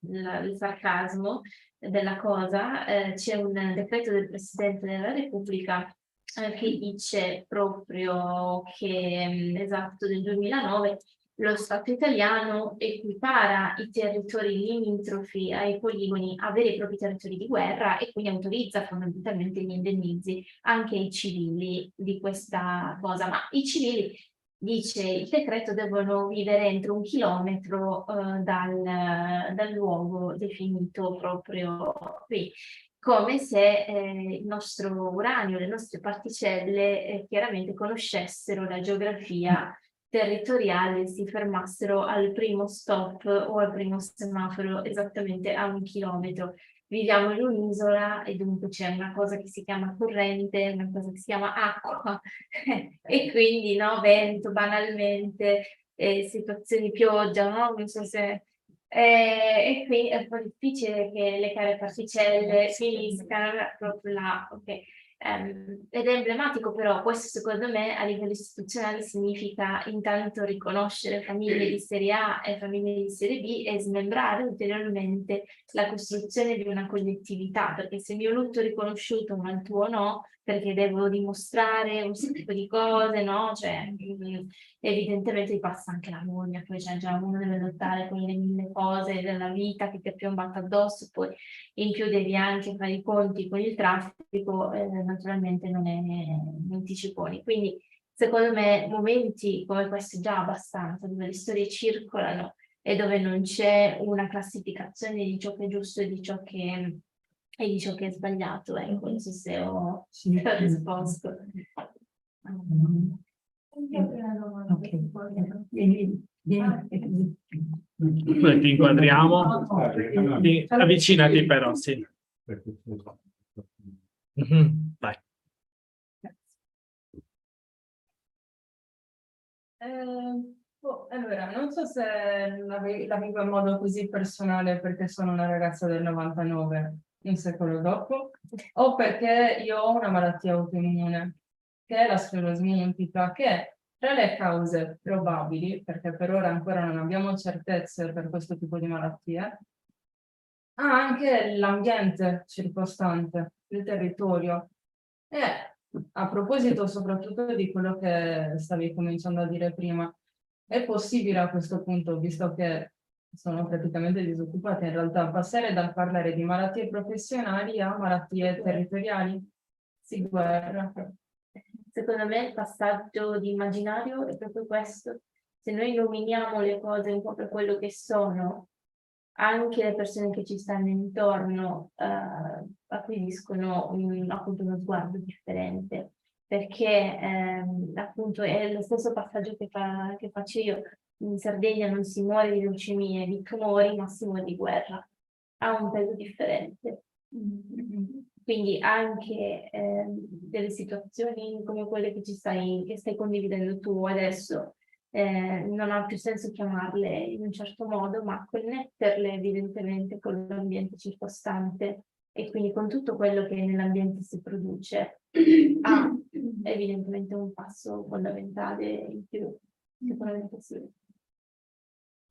il sarcasmo della cosa. C'è un decreto del Presidente della Repubblica che dice proprio che, esatto, del 2009, lo Stato italiano equipara i territori limitrofi ai poligoni a veri e propri territori di guerra e quindi autorizza fondamentalmente gli indennizzi anche ai civili di questa cosa. Ma i civili, dice il decreto, devono vivere entro 1 chilometro dal luogo definito proprio qui, come se il nostro uranio, le nostre particelle chiaramente conoscessero la geografia territoriale, si fermassero al primo stop o al primo semaforo esattamente a 1 chilometro. Viviamo in un'isola e dunque c'è una cosa che si chiama corrente, una cosa che si chiama acqua e quindi no, vento banalmente, situazioni pioggia, no? Non so se... e qui è un po' difficile che le care particelle finiscano proprio là, ok? Ed è emblematico, però questo secondo me a livello istituzionale significa intanto riconoscere famiglie di serie A e famiglie di serie B e smembrare ulteriormente la costruzione di una collettività, perché se il mio lutto è riconosciuto ma il tuo no, perché devo dimostrare un sacco di cose, no? Cioè, evidentemente ti passa anche la voglia, poi c'è già uno deve lottare con le 1000 cose della vita che ti è piombato addosso, poi in più devi anche fare i conti con il traffico, naturalmente non ti ci poni. Quindi secondo me momenti come questi già abbastanza, dove le storie circolano e dove non c'è una classificazione di ciò che è giusto e di ciò che è sbagliato, ecco, non so se ho risposto. Noi ti inquadriamo, avvicinati però, sì. Vai. Allora, non so se la vivo in modo così personale perché sono una ragazza del 99, un secolo dopo, o perché io ho una malattia autoimmune, che è la sclerosi multipla, che tra le cause probabili, perché per ora ancora non abbiamo certezze per questo tipo di malattie, ha anche l'ambiente circostante, il territorio. E a proposito soprattutto di quello che stavi cominciando a dire prima, è possibile a questo punto, visto che sono praticamente disoccupata, in realtà passare dal parlare di malattie professionali a malattie territoriali? Sì, guerra. Secondo me il passaggio di immaginario è proprio questo. Se noi nominiamo le cose un po' per quello che sono, anche le persone che ci stanno intorno acquisiscono appunto uno sguardo differente, perché appunto è lo stesso passaggio che faccio io. In Sardegna non si muore di leucemie, di tumori, ma si muore di guerra. Ha un peso differente. Quindi anche delle situazioni come quelle che stai condividendo tu adesso, non ha più senso chiamarle in un certo modo, ma connetterle evidentemente con l'ambiente circostante e quindi con tutto quello che nell'ambiente si produce, ha evidentemente un passo fondamentale in più, sicuramente sì.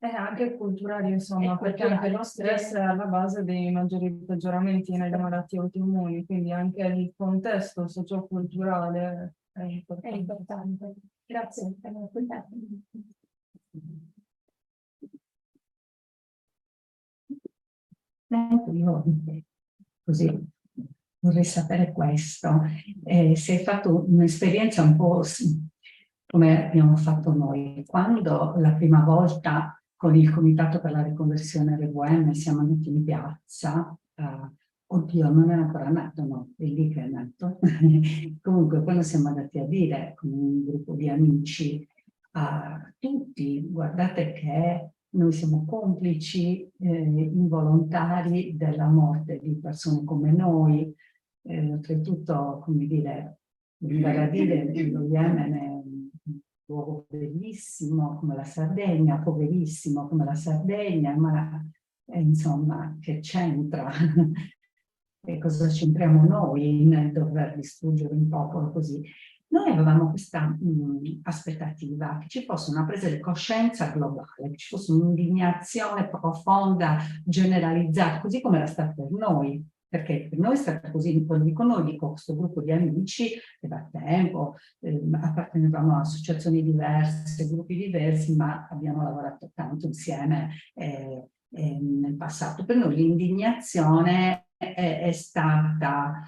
È anche culturale, insomma, perché anche lo stress è alla base dei maggiori peggioramenti nelle malattie autoimmuni, quindi anche il contesto socioculturale è importante. È importante. Grazie per aver ascoltato. Io così vorrei sapere questo. Se hai fatto un'esperienza un po' come abbiamo fatto noi, quando la prima volta con il Comitato per la Riconversione RVM siamo andati in piazza, oddio, non è ancora nato, no, è lì che è nato. Comunque, quando siamo andati a dire con un gruppo di amici a tutti, guardate che noi siamo complici involontari della morte di persone come noi, oltretutto, come dire, da dire, lo Yemen è un luogo bellissimo come la Sardegna, poverissimo come la Sardegna, ma insomma, che c'entra? E cosa c'entriamo noi nel dover distruggere un popolo così? Noi avevamo questa aspettativa che ci fosse una presa di coscienza globale, che ci fosse un'indignazione profonda, generalizzata, così come era stata per noi. perché per noi è stato così, quando dico noi, dico questo gruppo di amici che da tempo appartenevamo a associazioni diverse, gruppi diversi, ma abbiamo lavorato tanto insieme nel passato. Per noi l'indignazione è stata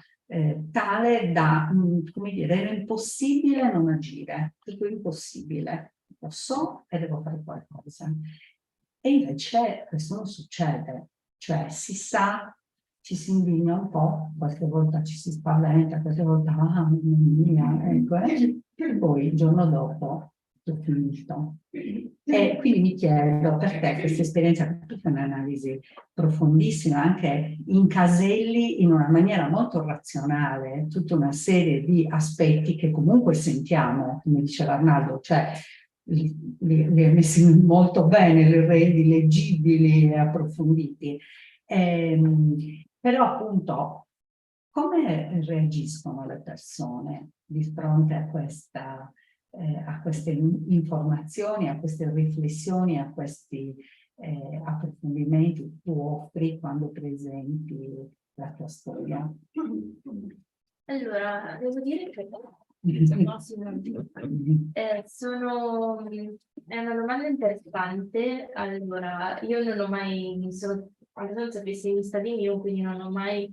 tale da, come dire, era impossibile non agire, dico impossibile, lo so e devo fare qualcosa. E invece questo non succede, cioè si sa, ci si indigna un po', qualche volta ci si spaventa, qualche volta, ah, mamma mia, ecco, e poi il giorno dopo è finito. E quindi mi chiedo, per te questa esperienza, tutta un'analisi profondissima, anche incaselli in una maniera molto razionale tutta una serie di aspetti che comunque sentiamo, come diceva Arnaldo, cioè li ha messi molto bene, li rendi leggibili e approfonditi. Però appunto, come reagiscono le persone di fronte a queste informazioni, a queste riflessioni, a questi approfondimenti tu offri quando presenti la tua storia? Allora, devo dire che è una domanda interessante. Allora, io non ho mai, mi sono abbastanza pessimista di mio, quindi non ho mai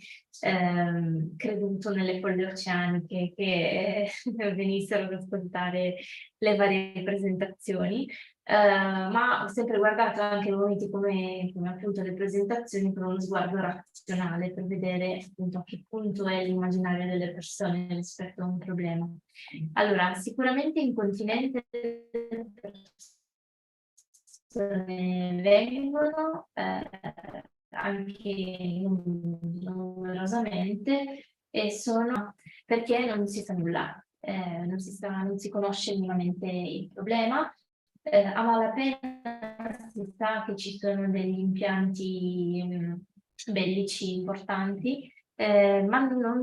creduto nelle folle oceaniche che venissero ad ascoltare le varie presentazioni. Ma ho sempre guardato anche momenti come appunto le presentazioni con uno sguardo razionale per vedere appunto a che punto è l'immaginario delle persone rispetto a un problema. Allora, sicuramente in continente persone vengono anche numerosamente e sono perché non si sa nulla, non si conosce minimamente il problema. A malapena si sa che ci sono degli impianti bellici importanti, ma non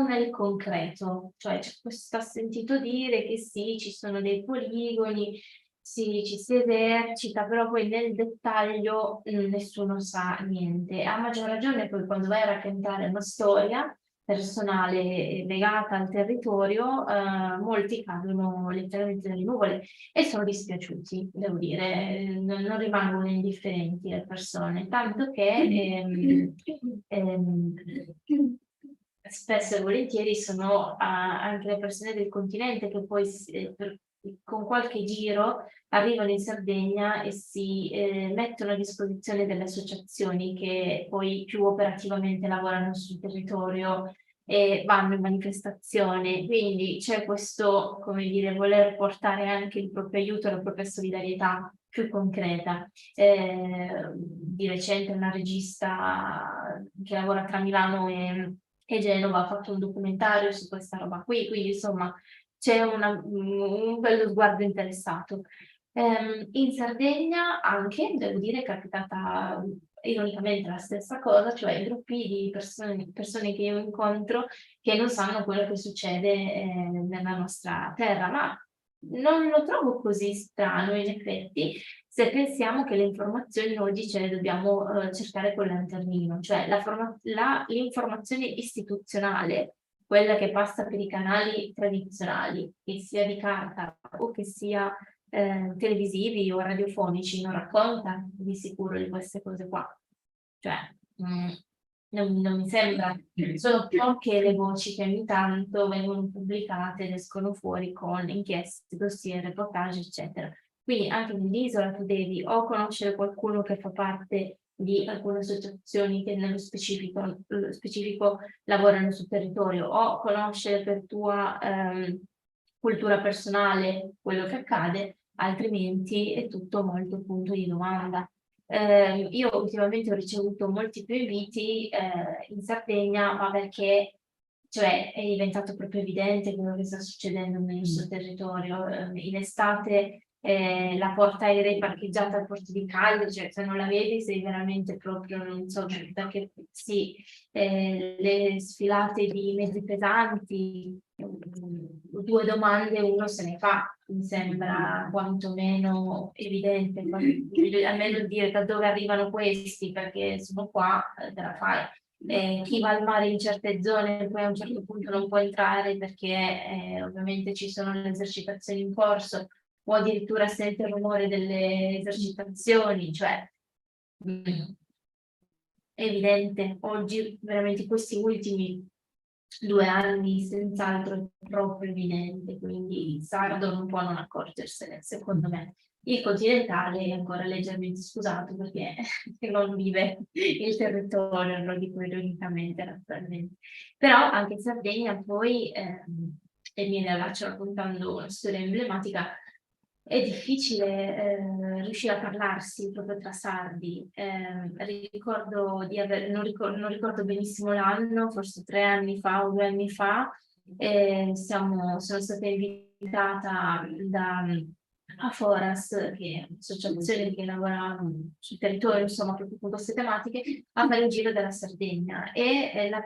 nel concreto. Cioè si è sentito dire che sì, ci sono dei poligoni, sì, ci si esercita, però poi nel dettaglio nessuno sa niente. A maggior ragione poi quando vai a raccontare una storia personale legata al territorio, molti cadono letteralmente nelle nuvole e sono dispiaciuti, devo dire, non rimangono indifferenti le persone, tanto che spesso e volentieri sono anche le persone del continente che poi con qualche giro arrivano in Sardegna e si mettono a disposizione delle associazioni che poi più operativamente lavorano sul territorio e vanno in manifestazione. Quindi c'è questo, come dire, voler portare anche il proprio aiuto e la propria solidarietà più concreta. Di recente una regista che lavora tra Milano e Genova ha fatto un documentario su questa roba qui, quindi insomma c'è un bello sguardo interessato. In Sardegna anche, devo dire, è capitata ironicamente la stessa cosa, cioè gruppi di persone che io incontro che non sanno quello che succede nella nostra terra, ma non lo trovo così strano in effetti se pensiamo che le informazioni oggi ce le dobbiamo cercare con lanternino, cioè l'informazione istituzionale, quella che passa per i canali tradizionali, che sia di carta o che sia televisivi o radiofonici, non racconta di sicuro di queste cose qua. Cioè, non mi sembra, sono poche le voci che ogni tanto vengono pubblicate ed escono fuori con inchieste, dossier, reportage, eccetera. Quindi anche nell'isola tu devi o conoscere qualcuno che fa parte di alcune associazioni che nello specifico lavorano sul territorio, o conoscere per tua cultura personale quello che accade, altrimenti è tutto molto punto di domanda. Io ultimamente ho ricevuto molti più inviti in Sardegna, ma perché cioè, è diventato proprio evidente quello che sta succedendo nel nostro territorio. In estate la porta aerei parcheggiata al porto di Cagliari, cioè se non la vedi sei veramente proprio, non so da che sì, le sfilate di mezzi pesanti, due domande uno se ne fa, mi sembra quantomeno evidente, almeno dire da dove arrivano questi, perché sono qua, te la fai. chi va al mare in certe zone poi a un certo punto non può entrare perché ovviamente ci sono le esercitazioni in corso, o addirittura sente il rumore delle esercitazioni, cioè è evidente, oggi veramente questi ultimi 2 anni senz'altro è proprio evidente, quindi il sardo non può non accorgersene, secondo me. Il continentale è ancora leggermente scusato perché non vive il territorio, lo dico ironicamente naturalmente. Però anche in Sardegna poi, e mi riallaccio raccontando una storia emblematica, è difficile riuscire a parlarsi proprio tra sardi. Ricordo di aver, non ricordo benissimo l'anno, forse 3 anni fa o 2 anni fa, sono stata invitata a Foras, che è un'associazione che lavora sul territorio, insomma, proprio con queste tematiche, a fare il giro della Sardegna. E le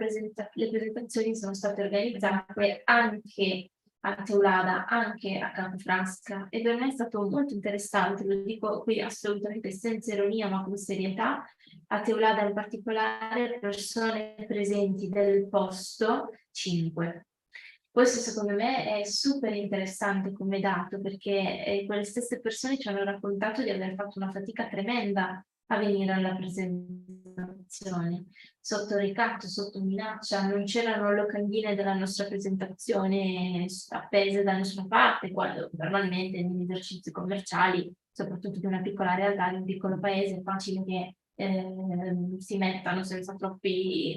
presentazioni sono state organizzate anche a Teulada, anche a Capofrasca, e per me è stato molto interessante, lo dico qui assolutamente senza ironia ma con serietà. A Teulada in particolare persone presenti del posto 5. Questo secondo me è super interessante come dato, perché quelle stesse persone ci hanno raccontato di aver fatto una fatica tremenda a venire alla presentazione, sotto ricatto, sotto minaccia, non c'erano locandine della nostra presentazione appese da nessuna parte, quando normalmente negli esercizi commerciali, soprattutto di una piccola realtà, di un piccolo paese, è facile che si mettano senza troppi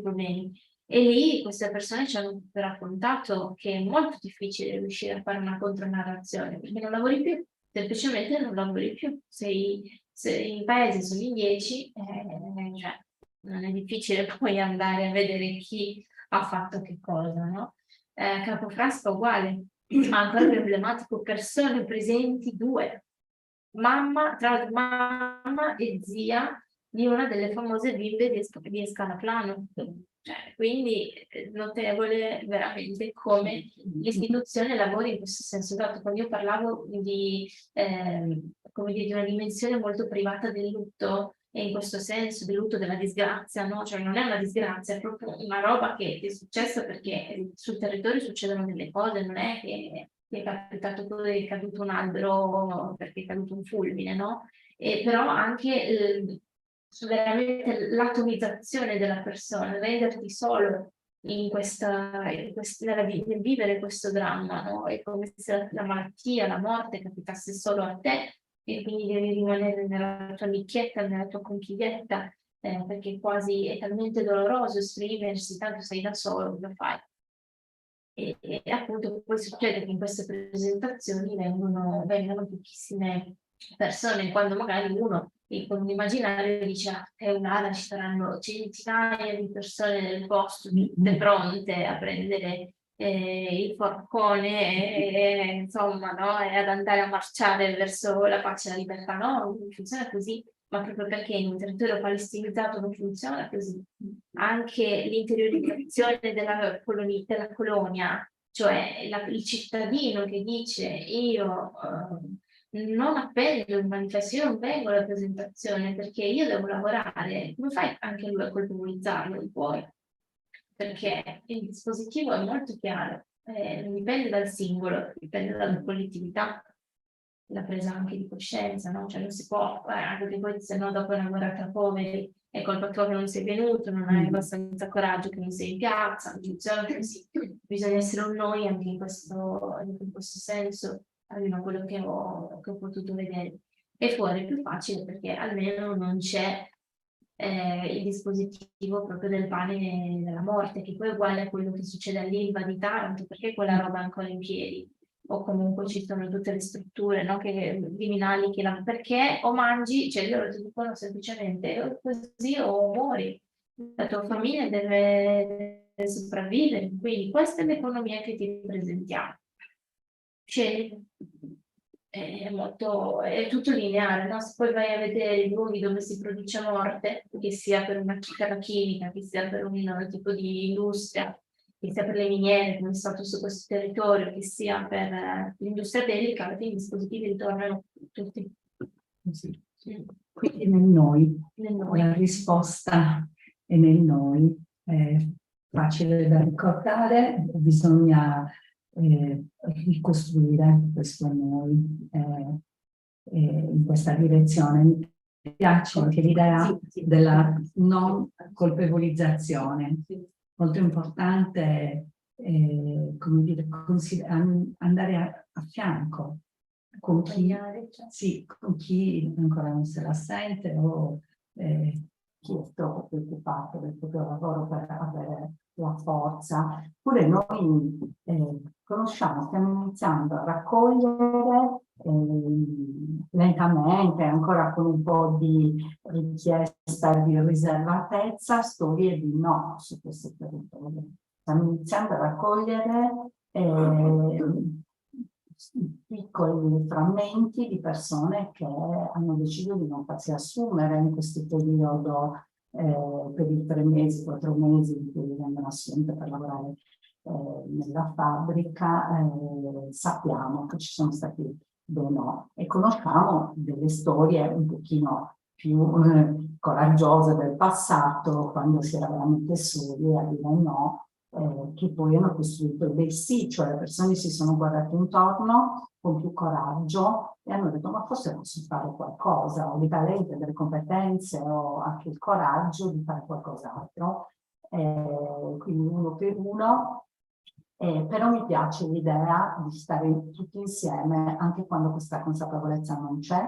problemi. E lì queste persone ci hanno raccontato che è molto difficile riuscire a fare una contronarrazione, perché non lavori più, semplicemente non lavori più. Se in paese sono in 10, cioè, non è difficile poi andare a vedere chi ha fatto che cosa, no? Capofrasca uguale, ma ancora più emblematico, persone presenti 2, mamma, tra l'altro mamma e zia di una delle famose bimbe di Scalaplano. Cioè, quindi notevole veramente come l'istituzione lavori in questo senso. Dato quando io parlavo come dire, di una dimensione molto privata del lutto, e in questo senso del lutto della disgrazia, no? Cioè non è una disgrazia, è proprio una roba che è successa perché sul territorio succedono delle cose, non è che è capitato che è caduto un albero perché è caduto un fulmine, no? Però anche veramente l'atomizzazione della persona, renderti solo nel vivere questo dramma, no? È come se la malattia, la morte capitasse solo a te e quindi devi rimanere nella tua nicchietta, nella tua conchiglietta, perché quasi è talmente doloroso esprimersi, tanto sei da solo, lo fai. E appunto poi succede che in queste presentazioni vengono pochissime persone, quando magari uno con un immaginario dice è un'ala, ci saranno centinaia di persone nel posto tutte pronte a prendere il forcone insomma, no? E ad andare a marciare verso la pace e la libertà. No, non funziona così, ma proprio perché in un territorio palestinizzato non funziona così. Anche l'interiorizzazione della colonia, cioè il cittadino che dice io non appendo il manifesto, io non vengo alla presentazione perché io devo lavorare, come fai anche lui a colpevolizzarlo? Non puoi, perché il dispositivo è molto chiaro, non dipende dal singolo, dipende dalla collettività, la presa anche di coscienza, no? Cioè non si può, anche perché poi se no dopo lavorare tra poveri è colpa tua che non sei venuto, non hai abbastanza coraggio che non sei in piazza, così. Bisogna essere un noi anche in questo senso, almeno quello che ho potuto vedere. E fuori è più facile perché almeno non c'è il dispositivo proprio del pane della morte, che poi è uguale a quello che succede all'Ilva di Taranto, perché quella roba è ancora in piedi. O comunque ci sono tutte le strutture, no, criminali che perché o mangi, cioè loro ti dicono semplicemente o così o muori, la tua famiglia deve sopravvivere, quindi questa è l'economia che ti presentiamo. Cioè, è tutto lineare, no? Se poi vai a vedere i luoghi dove si produce morte, che sia per una chimica, che sia per un tipo di industria, che sia per le miniere, come è stato su questo territorio, che sia per l'industria bellica, alla fine i dispositivi ritornano tutti. Sì. Quindi nel noi, la risposta e nel noi, è facile da ricordare, bisogna ricostruire questo noi in questa direzione. Mi piace anche l'idea della non colpevolizzazione, molto importante, come dire, andare a fianco con chi, sì, con chi ancora non se la sente o chi è troppo preoccupato del proprio lavoro per avere la forza. Pure noi conosciamo, stiamo iniziando a raccogliere lentamente, ancora con un po' di richiesta di riservatezza, storie di no su questo territorio. Stiamo iniziando a raccogliere piccoli frammenti di persone che hanno deciso di non farsi assumere in questo periodo per i 3 mesi, 4 mesi in cui vengono assunte per lavorare nella fabbrica. Sappiamo che ci sono stati dei no e conosciamo delle storie un pochino più coraggiose del passato, quando si era veramente soli a dire no, che poi hanno costruito dei sì, cioè le persone si sono guardate intorno con più coraggio e hanno detto ma forse posso fare qualcosa, ho dei talenti, delle competenze, ho anche il coraggio di fare qualcos'altro, quindi uno per uno. Però mi piace l'idea di stare tutti insieme anche quando questa consapevolezza non c'è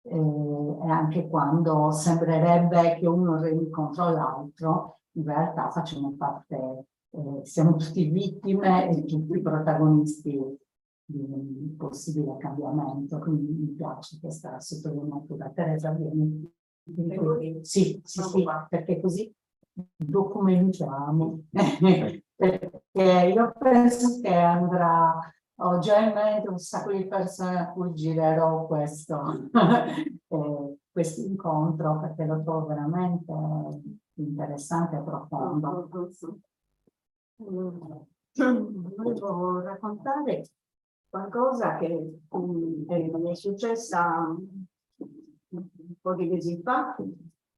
e anche quando sembrerebbe che uno remi contro l'altro, in realtà facciamo parte, siamo tutti vittime e tutti protagonisti di un possibile cambiamento, quindi mi piace questa sottolineatura. Teresa, vieni. Sì, perché così documentiamo. Perché io penso che andrà, ho già in mente un sacco di persone a cui girerò questo incontro, perché lo trovo veramente interessante e profondo. Volevo raccontare qualcosa che mi è successa un po' di mesi fa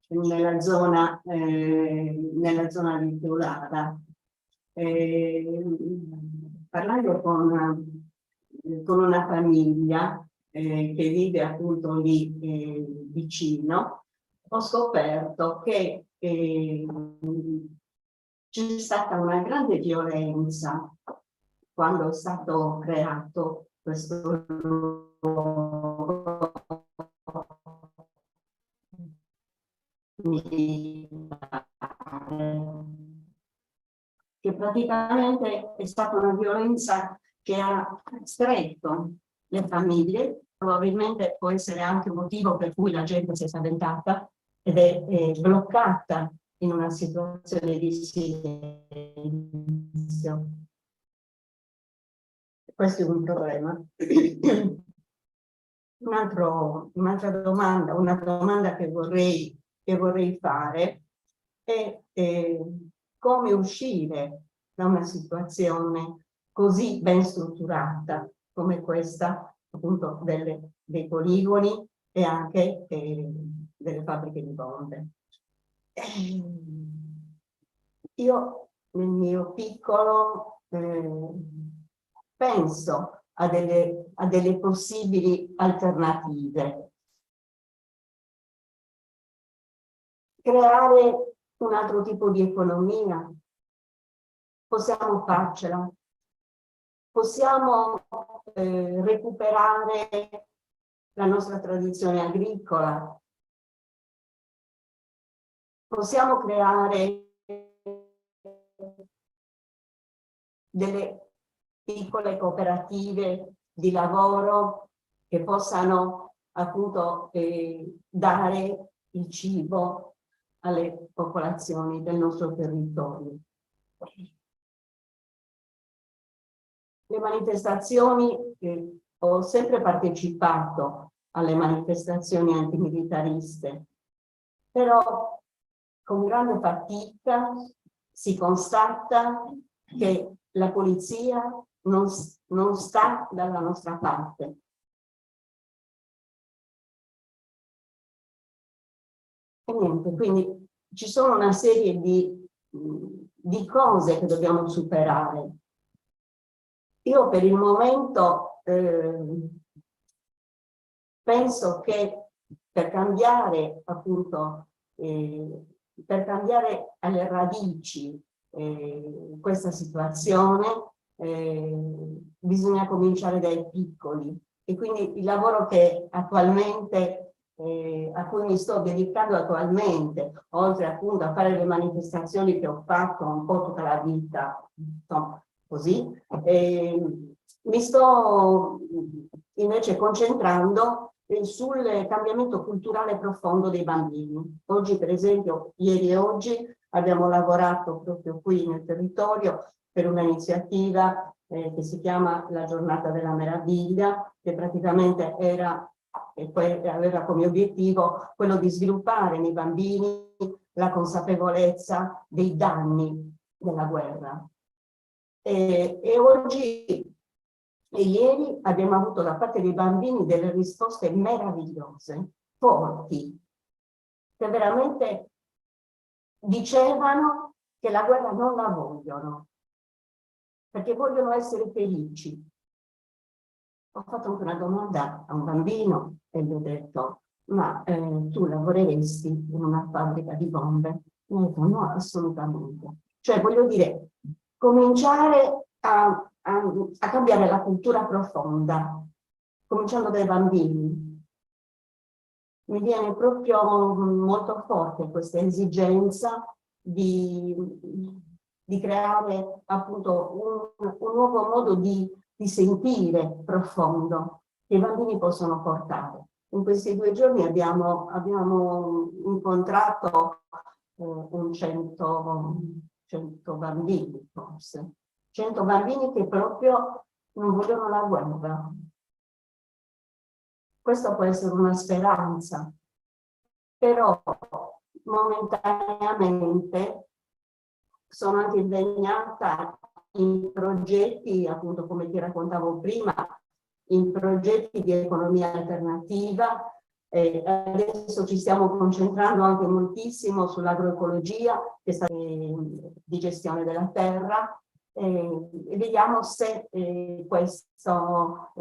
nella zona di Teulada. Parlando con una famiglia che vive appunto lì vicino, ho scoperto che c'è stata una grande violenza quando è stato creato questo luogo che praticamente è stata una violenza che ha stretto le famiglie, probabilmente può essere anche un motivo per cui la gente si è spaventata ed è bloccata in una situazione di silenzio. Questo è un problema. Un'altra domanda, una domanda che vorrei fare è come uscire da una situazione così ben strutturata come questa, appunto, dei poligoni e anche delle fabbriche di bombe. Io nel mio piccolo penso a delle possibili alternative. Creare un altro tipo di economia. Possiamo farcela. Possiamo recuperare la nostra tradizione agricola. Possiamo creare delle piccole cooperative di lavoro che possano appunto dare il cibo alle popolazioni del nostro territorio. Le manifestazioni, ho sempre partecipato alle manifestazioni antimilitariste, però con grande fatica si constata che la polizia non sta dalla nostra parte. E niente, quindi ci sono una serie di cose che dobbiamo superare. Io per il momento penso che per cambiare appunto, per cambiare alle radici questa situazione, bisogna cominciare dai piccoli, e quindi il lavoro che attualmente, a cui mi sto dedicando attualmente, oltre appunto a fare le manifestazioni che ho fatto un po' tutta la vita, insomma, così, mi sto invece concentrando sul cambiamento culturale profondo dei bambini. Oggi, per esempio, ieri e oggi abbiamo lavorato proprio qui nel territorio per un'iniziativa che si chiama la Giornata della Meraviglia, che praticamente era, e poi aveva come obiettivo quello di sviluppare nei bambini la consapevolezza dei danni della guerra. E oggi e ieri abbiamo avuto da parte dei bambini delle risposte meravigliose, forti, che veramente dicevano che la guerra non la vogliono, perché vogliono essere felici. Ho fatto anche una domanda a un bambino e gli ho detto: ma tu lavoreresti in una fabbrica di bombe? Mi ha detto: no, assolutamente. Cioè, voglio dire, cominciare a cambiare la cultura profonda, cominciando dai bambini. Mi viene proprio molto forte questa esigenza di creare appunto un nuovo modo di sentire profondo che i bambini possono portare. In questi 2 giorni abbiamo incontrato 100 bambini, forse. 100 bambini che proprio non vogliono la guerra. Questa può essere una speranza, però momentaneamente sono anche impegnata in progetti, appunto come ti raccontavo prima, in progetti di economia alternativa. Adesso ci stiamo concentrando anche moltissimo sull'agroecologia, di gestione della terra, e vediamo se questo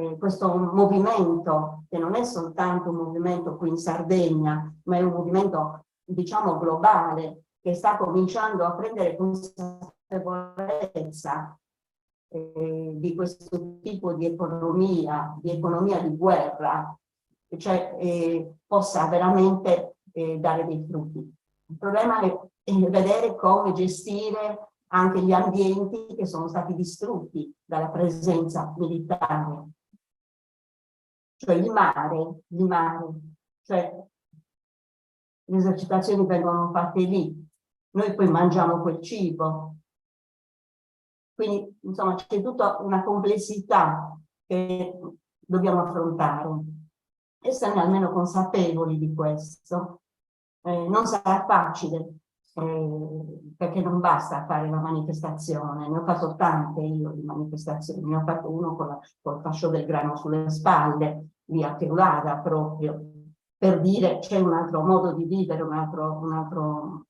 movimento, che non è soltanto un movimento qui in Sardegna, ma è un movimento, diciamo, globale, che sta cominciando a prendere consapevolezza di questo tipo di economia di guerra, cioè possa veramente dare dei frutti. Il problema è vedere come gestire anche gli ambienti che sono stati distrutti dalla presenza militare. Cioè il mare, cioè le esercitazioni vengono fatte lì, noi poi mangiamo quel cibo. Quindi, insomma, c'è tutta una complessità che dobbiamo affrontare. Esserne almeno consapevoli di questo. Non sarà facile, perché non basta fare la manifestazione. Ne ho fatto tante io di manifestazioni. Ne ho fatto uno col fascio del grano sulle spalle, lì a Teulada proprio, per dire c'è un altro modo di vivere, un'altra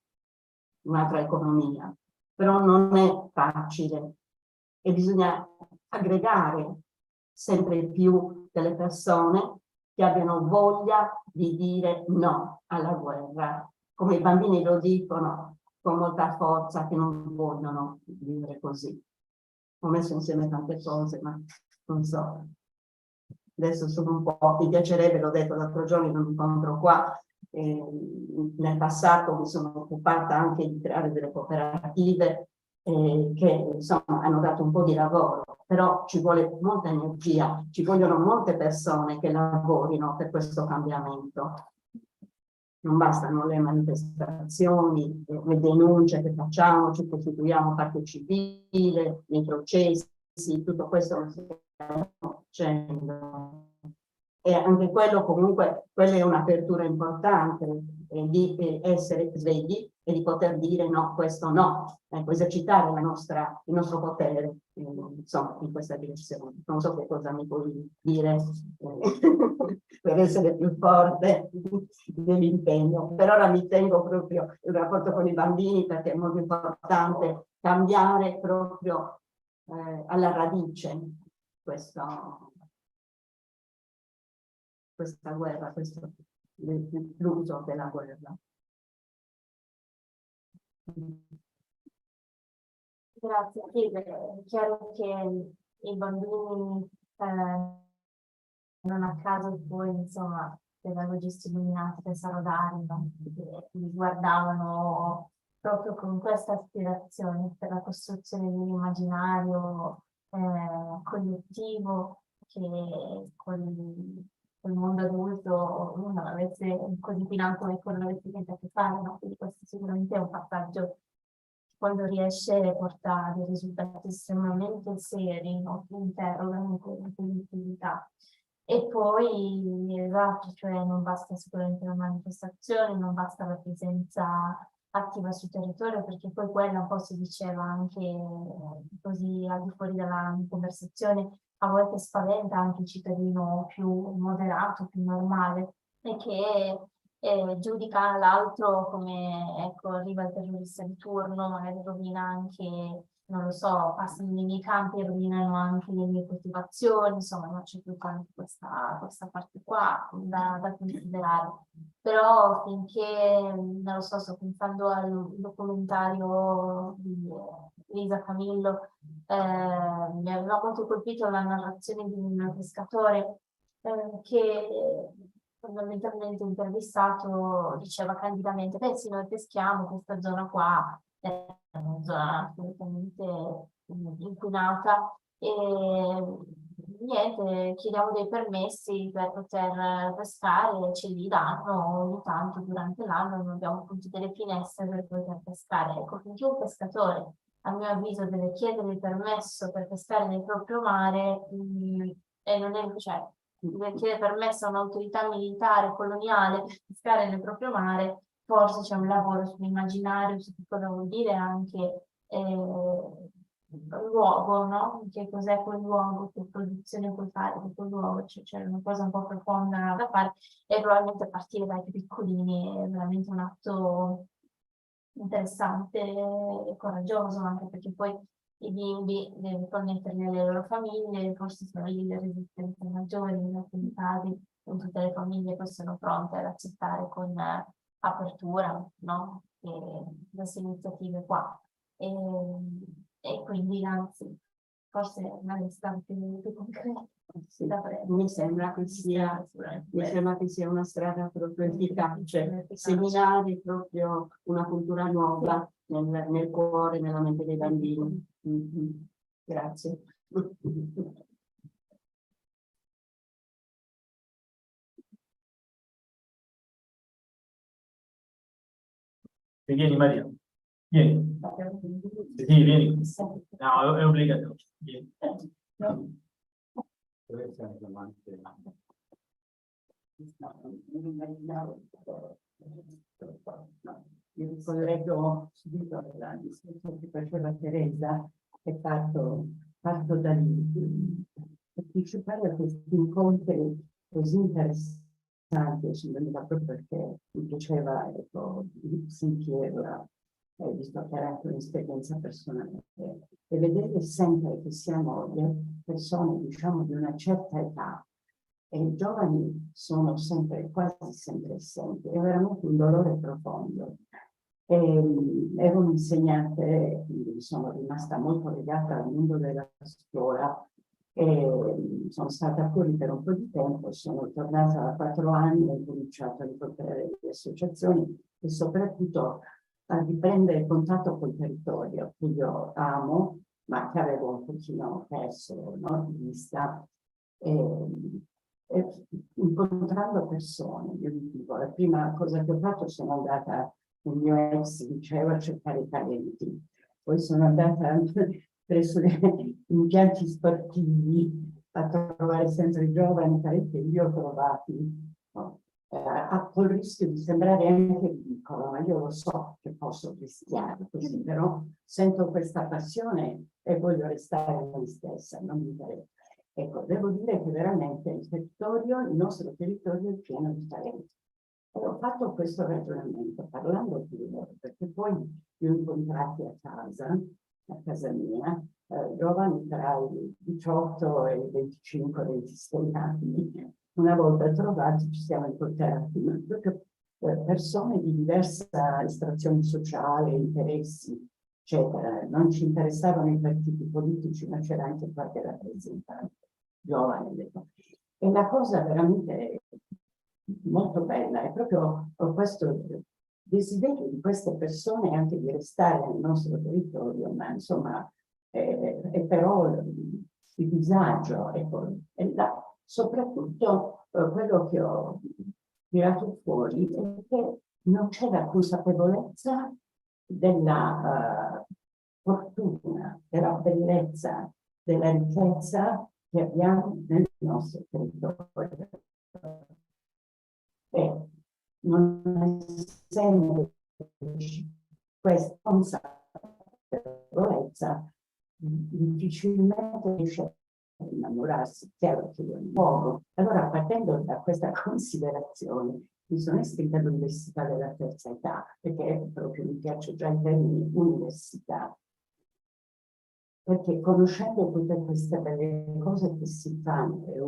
economia. Però non è facile e bisogna aggregare sempre più delle persone che abbiano voglia di dire no alla guerra, come i bambini lo dicono con molta forza, che non vogliono vivere così. Ho messo insieme tante cose, ma non so. Adesso sono un po', mi piacerebbe, l'ho detto l'altro giorno in un incontro qua, nel passato mi sono occupata anche di creare delle cooperative che insomma hanno dato un po' di lavoro, però ci vuole molta energia, ci vogliono molte persone che lavorino per questo cambiamento. Non bastano le manifestazioni, le denunce che facciamo, ci costituiamo parte civile, nei processi, tutto questo lo stiamo facendo. E anche quello comunque, quella è un'apertura importante, di essere svegli e di poter dire no, questo no, ecco, esercitare il nostro potere, insomma, in questa direzione. Non so che cosa mi puoi dire per essere più forte dell'impegno. Per ora mi tengo proprio il rapporto con i bambini, perché è molto importante cambiare proprio alla radice questa guerra, l'uso della guerra. Grazie. Sì, è chiaro che i bambini non a caso poi, insomma, pedagogisti illuminati che Sarodari, li guardavano proprio con questa aspirazione per la costruzione di un immaginario collettivo che col mondo adulto non avesse così inquinato come quello avesse niente a che fare, no? Quindi questo sicuramente è un passaggio quando riesce porta a dei risultati estremamente seri, no? Che interrogano l'intelligibilità. E poi, esatto, cioè non basta sicuramente la manifestazione, non basta la presenza attiva sul territorio, perché poi quella un po' si diceva anche così al di fuori dalla conversazione, a volte spaventa anche il cittadino più moderato, più normale, e che giudica l'altro come, ecco, arriva il terrorista di turno, magari rovina anche, non lo so, passano nei miei campi e rovinano anche le mie coltivazioni, insomma non c'è più anche questa parte qua da considerare. Però finché, non lo so, sto pensando al documentario di Elisa Camillo, mi aveva molto colpito la narrazione di un pescatore che fondamentalmente intervistato diceva candidamente, beh sì, noi peschiamo questa zona qua, è una zona assolutamente inquinata e niente, chiediamo dei permessi per poter pescare, ce li danno ogni tanto durante l'anno, non abbiamo appunto delle finestre per poter pescare. Ecco, finché un pescatore, a mio avviso, deve chiedere il permesso per pescare nel proprio mare, e non è, cioè, deve chiedere permesso a un'autorità militare coloniale per pescare nel proprio mare, forse c'è un lavoro sull'immaginario, su che cosa vuol dire anche luogo, no? Che cos'è quel luogo, che produzione puoi fare di quel luogo, c'è una cosa un po' profonda da fare e probabilmente partire dai più piccolini è veramente un atto interessante e coraggioso, anche perché poi i bimbi devi connetterli alle loro famiglie, forse sono lì le resistenze maggiori in alcuni casi, non tutte le famiglie poi sono pronte ad accettare con apertura, no? Queste iniziative qua. E quindi anzi, forse è una lista più concreta. Sì, mi sembra che sia una strada proprio efficace, seminare proprio una cultura nuova nel cuore, nella mente dei bambini. Grazie. Vieni Maria, vieni. Sì, vieni. No, è obbligatorio. Vieni. Io ricollego subito alla discussione che faceva Teresa, che parto da lì. Partecipare a questi incontri così interessanti, proprio perché mi piaceva, ecco, sentire, visto che era anche un'esperienza personale, e vedere sempre che siamo persone, diciamo, di una certa età, e i giovani sono sempre, quasi sempre assenti, è veramente un dolore profondo. Ero un'insegnante, quindi sono rimasta molto legata al mondo della scuola, sono stata fuori per un po' di tempo, sono tornata da 4 anni, ho cominciato a riportare le associazioni e soprattutto a riprendere il contatto col territorio, che io amo, ma che avevo un pochino perso, no, di vista. Incontrando persone, io dico, la prima cosa che ho fatto sono andata nel mio ex liceo a cercare i talenti, poi sono andata presso gli impianti sportivi a trovare sempre i giovani talenti che io ho trovati, no? col rischio di sembrare anche ridicolo, ma io lo so che posso rischiare così, però sento questa passione e voglio restare me stessa, non mi interessa. Ecco, devo dire che veramente il nostro territorio è pieno di talenti. E ho fatto questo ragionamento parlando di loro, perché poi li ho incontrati a casa mia, giovani tra i 18 e i 25-26 anni. Una volta trovati ci siamo incontrati, ma proprio persone di diversa estrazione sociale, interessi, eccetera. Non ci interessavano i partiti politici, ma c'era anche qualche rappresentante giovane. E la cosa veramente molto bella è proprio questo desiderio di queste persone anche di restare nel nostro territorio, ma insomma, è però il disagio, ecco, e soprattutto quello che ho tirato fuori è che non c'è la consapevolezza della fortuna, della bellezza, della ricchezza che abbiamo nel nostro territorio. E non essendo questa consapevolezza, difficilmente riesce a innamorarsi, chiaro che io nuovo. Allora, partendo da questa considerazione, mi sono iscritta all'università della terza età, perché proprio mi piace già il termine università, perché conoscendo tutte queste belle cose che si fanno, è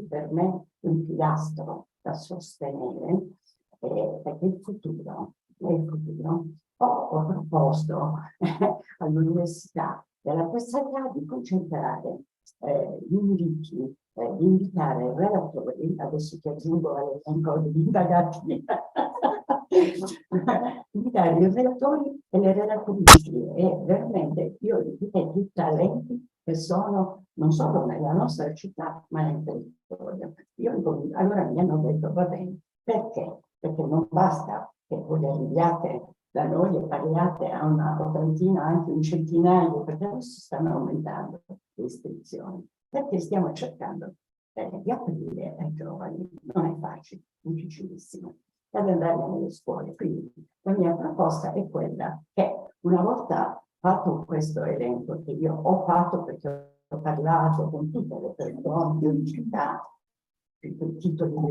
per me un pilastro da sostenere, perché il futuro è il futuro. Ho proposto all'università della terza età di concentrare gli inviti, di invitare i relatori, adesso ti aggiungo all'elenco degli indagati, invitare i relatori e le relatrici, e veramente io ripeto i talenti che sono non solo nella nostra città ma nel territorio. Allora mi hanno detto va bene, perché? Perché non basta che voi arriviate da noi e parliate a una ottantina, anche un centinaio, perché adesso stanno aumentando le iscrizioni, perché stiamo cercando di aprire ai giovani. Non è facile, difficilissimo, ad andare nelle scuole. Quindi la mia proposta è quella che una volta fatto questo elenco, che io ho fatto perché ho parlato con tutte le persone di ogni città, il titolo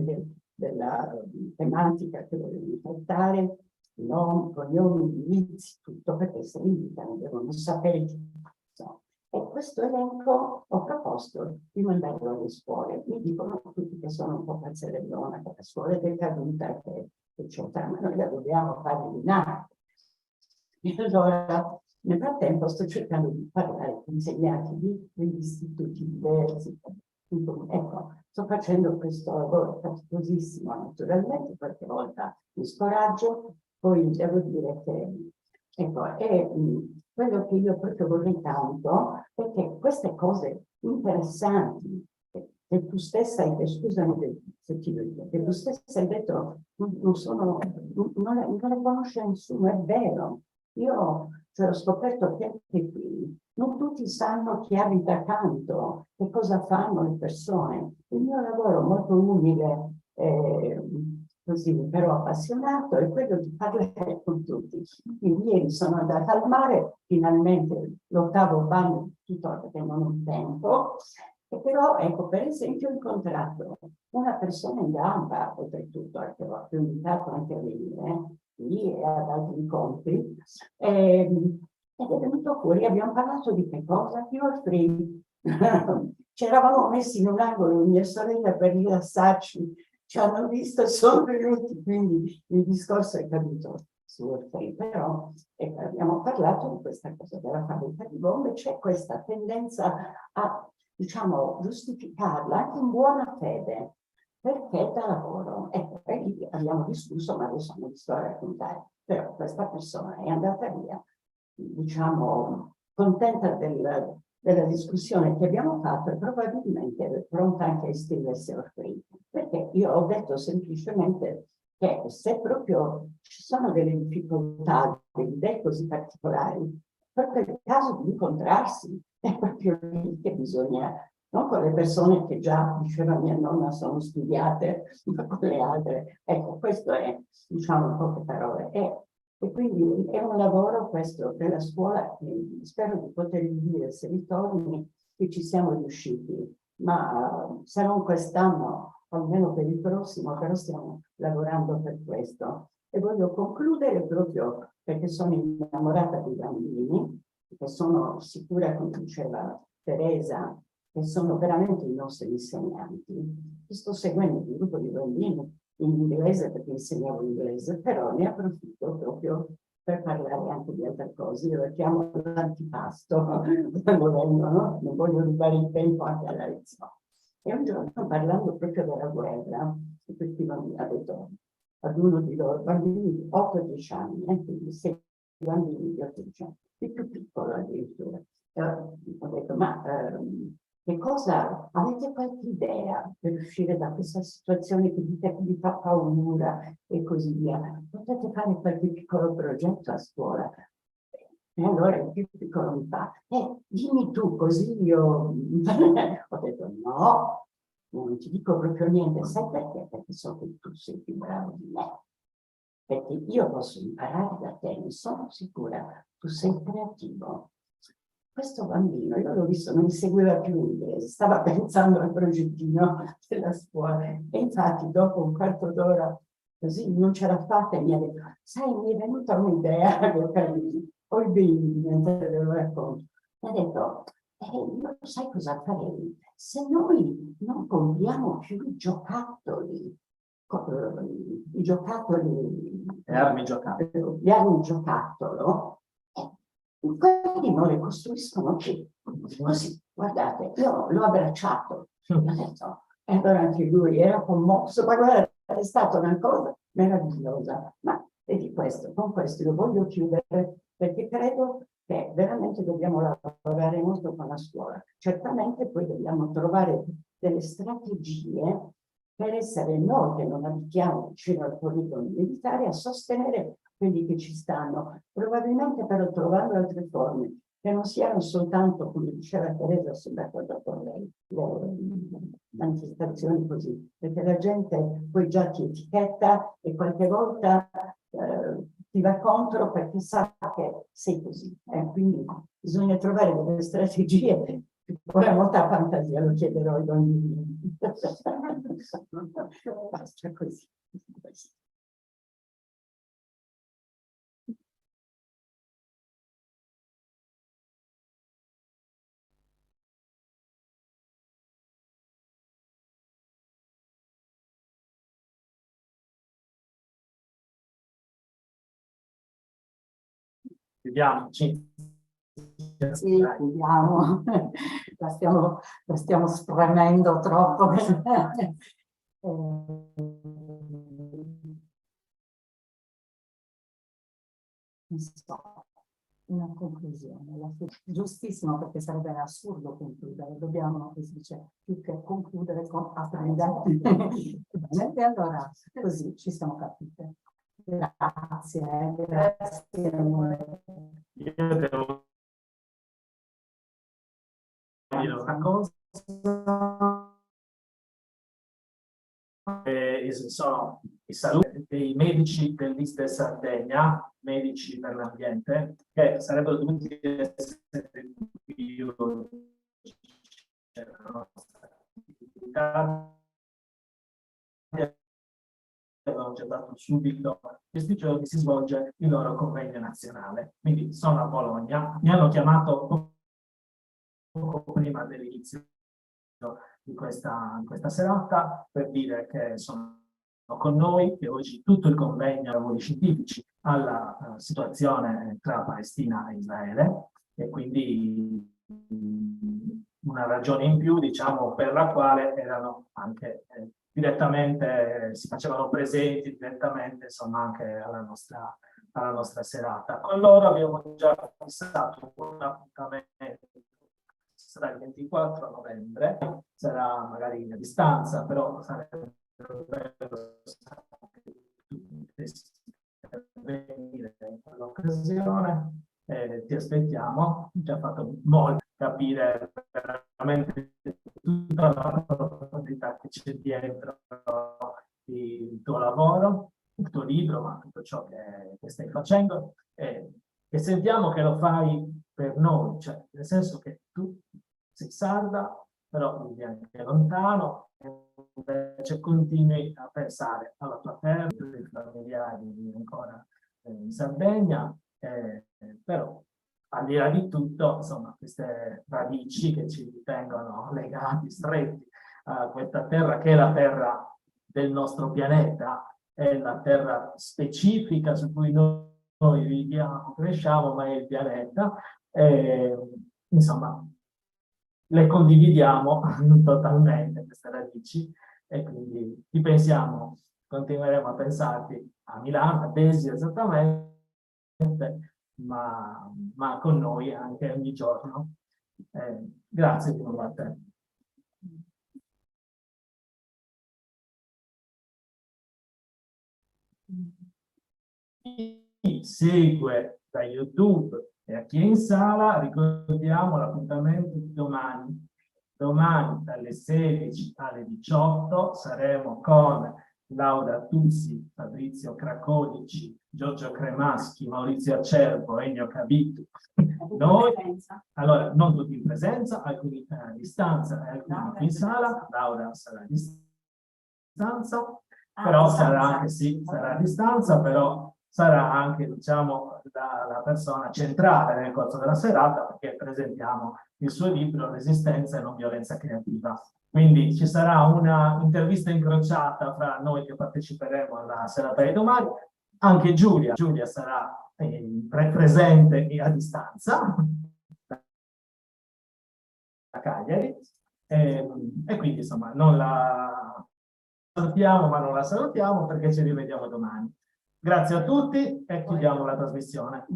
della tematica che volevo trattare, nomi, cognomi, indizi, tutto, perché se invitano devono sapere tutto. E questo elenco ho proposto di mandarlo alle scuole. Mi dicono tutti che sono un po' pazzerellona, che la scuola è decaduta, eccetera, ma noi la dobbiamo fare rinascere. E allora, nel frattempo, sto cercando di parlare con insegnanti degli istituti diversi. Ecco, sto facendo questo lavoro faticosissimo, naturalmente, qualche volta mi scoraggio, poi devo dire che, ecco, è quello che io proprio vorrei tanto, perché queste cose interessanti, che tu stessa hai, scusami se ti lo dico, che tu stessa hai detto, non le conosce nessuno, è vero. Io cioè, ho scoperto che anche qui non tutti sanno chi abita accanto, che cosa fanno le persone. Il mio lavoro molto umile, così però appassionato, è quello di parlare con tutti. Quindi ieri sono andata al mare, finalmente l'8º bagno tutto perché non ho tempo, e però ecco, per esempio ho incontrato una persona in gamba, oltretutto, che ho invitato anche a venire, lì e ad altri incontri, ed è venuto fuori, abbiamo parlato di che cosa? Di Free. Ci eravamo messi in un angolo, mia sorella, per rilassarci, ci hanno visto, sono venuti, quindi il discorso è caduto su Free, però abbiamo parlato di questa cosa della fabbrica di bombe, c'è questa tendenza a, diciamo, giustificarla anche in buona fede, perché da lavoro, ecco, lì abbiamo discusso, ma adesso non vi sto a raccontare, però questa persona è andata via, diciamo, contenta della discussione che abbiamo fatto e probabilmente è pronta anche a iscriversi al Free, perché io ho detto semplicemente che se proprio ci sono delle difficoltà, delle idee così particolari, proprio è il caso di incontrarsi, è proprio lì che bisogna non con le persone che già, diceva mia nonna, sono studiate, ma con le altre. Ecco, questo è, diciamo, in poche parole. E quindi è un lavoro questo della scuola, e spero di potervi dire, se ritorni, che ci siamo riusciti, ma se non quest'anno, almeno per il prossimo, però stiamo lavorando per questo. E voglio concludere proprio perché sono innamorata dei bambini, che sono sicura, come diceva Teresa, che sono veramente i nostri insegnanti. Sto seguendo un gruppo di bambini in inglese perché insegnavo inglese, però ne approfitto proprio per parlare anche di altre cose. Io lo chiamo l'antipasto quando vengono, non voglio rubare il tempo anche alla lezione. E un giorno, parlando proprio della guerra, questi bambini, ha detto ad uno di loro, bambini di 8-10 anni, quindi 6 bambini di 8-10 anni, il più piccolo addirittura. Ho detto, ma che cosa, avete qualche idea per uscire da questa situazione che dite che vi fa paura e così via? Potete fare qualche piccolo progetto a scuola? E allora il più piccolo mi fa, dimmi tu così io... Ho detto no, non ti dico proprio niente, sai perché? Perché so che tu sei più bravo di me. Perché io posso imparare da te, ne sono sicura, tu sei creativo. Questo bambino, io l'ho visto, non mi seguiva più l'inglese, stava pensando al progettino della scuola e infatti dopo un quarto d'ora così non ce l'ha fatta e mi ha detto, sai, mi è venuta un'idea, poi bimbi, mentre lo racconto, mi ha detto, io sai cosa farei? Se noi non compriamo più i giocattoli, Le armi giocattolo. gli armi giocattolo, quelli non le costruiscono più. Così, guardate, io l'ho abbracciato, ho detto, e allora anche lui era commosso, ma guarda, è stata una cosa meravigliosa. Ma vedi questo, con questo io voglio chiudere perché credo che veramente dobbiamo lavorare molto con la scuola. Certamente poi dobbiamo trovare delle strategie per essere noi che non abitiamo vicino al poligono militare a sostenere quelli che ci stanno, probabilmente però trovando altre forme che non siano soltanto, come diceva Teresa, sono d'accordo con lei, le manifestazioni così, perché la gente poi già ti etichetta e qualche volta ti va contro perché sa che sei così. Quindi bisogna trovare delle strategie. Ora molta fantasia, lo chiederò ai bambini. Basta così. Vediamo, sì. Sì, vediamo, la stiamo spremendo troppo. Non so, una conclusione, giustissimo perché sarebbe assurdo concludere, dobbiamo, come si dice, più che concludere con aprire. E allora, così ci siamo capite. Grazie, grazie amore. Io devo dire una cosa. Sono i saluti dei medici dell'Isde Sardegna, medici per l'ambiente, che sarebbero dovuti essere qui oggi. Avevo già dato subito, questi giorni si svolge il loro convegno nazionale. Quindi sono a Bologna, mi hanno chiamato poco prima dell'inizio di questa serata per dire che sono con noi, che oggi tutto il convegno lavori scientifici alla situazione tra Palestina e Israele e quindi una ragione in più, diciamo, per la quale erano anche direttamente, si facevano presenti direttamente, insomma, anche alla nostra serata. Con loro abbiamo già fissato un appuntamento, sarà il 24 novembre, sarà magari a distanza, però sarebbe venire in quell'occasione. Ti aspettiamo, ci ha fatto molto capire veramente tutta la profondità che c'è dietro il tuo lavoro, il tuo libro, ma tutto ciò che stai facendo, e sentiamo che lo fai per noi, cioè nel senso che tu sei sarda, però vivi anche lontano, invece continui a pensare alla tua terra, ai tuoi familiari vivi ancora in Sardegna, però al di là di tutto, insomma, queste radici che ci tengono legati, stretti a questa terra che è la terra del nostro pianeta, è la terra specifica su cui noi viviamo, cresciamo, ma è il pianeta. Insomma, le condividiamo totalmente queste radici e quindi ti pensiamo, continueremo a pensarti a Milano, a Desio esattamente, ma con noi anche ogni giorno. Grazie di nuovo a te. Chi segue da YouTube e a chi è in sala, ricordiamo l'appuntamento di domani. Domani dalle 16 alle 18 saremo con Laura Tusi, Fabrizio Cracolici, Giorgio Cremaschi, Maurizio Acerbo, Ennio Cavitu. Noi, allora, non tutti in presenza, alcuni a distanza e alcuni in sala. Laura sarà a distanza, però sarà anche, sì, sarà a distanza, però sarà anche, diciamo, la persona centrale nel corso della serata, perché presentiamo il suo libro Resistenza e non violenza creativa. Quindi ci sarà una intervista incrociata fra noi che parteciperemo alla serata di domani. Anche Giulia sarà presente a distanza a Cagliari, e quindi insomma non la salutiamo, ma non la salutiamo perché ci rivediamo domani. Grazie a tutti e chiudiamo la trasmissione.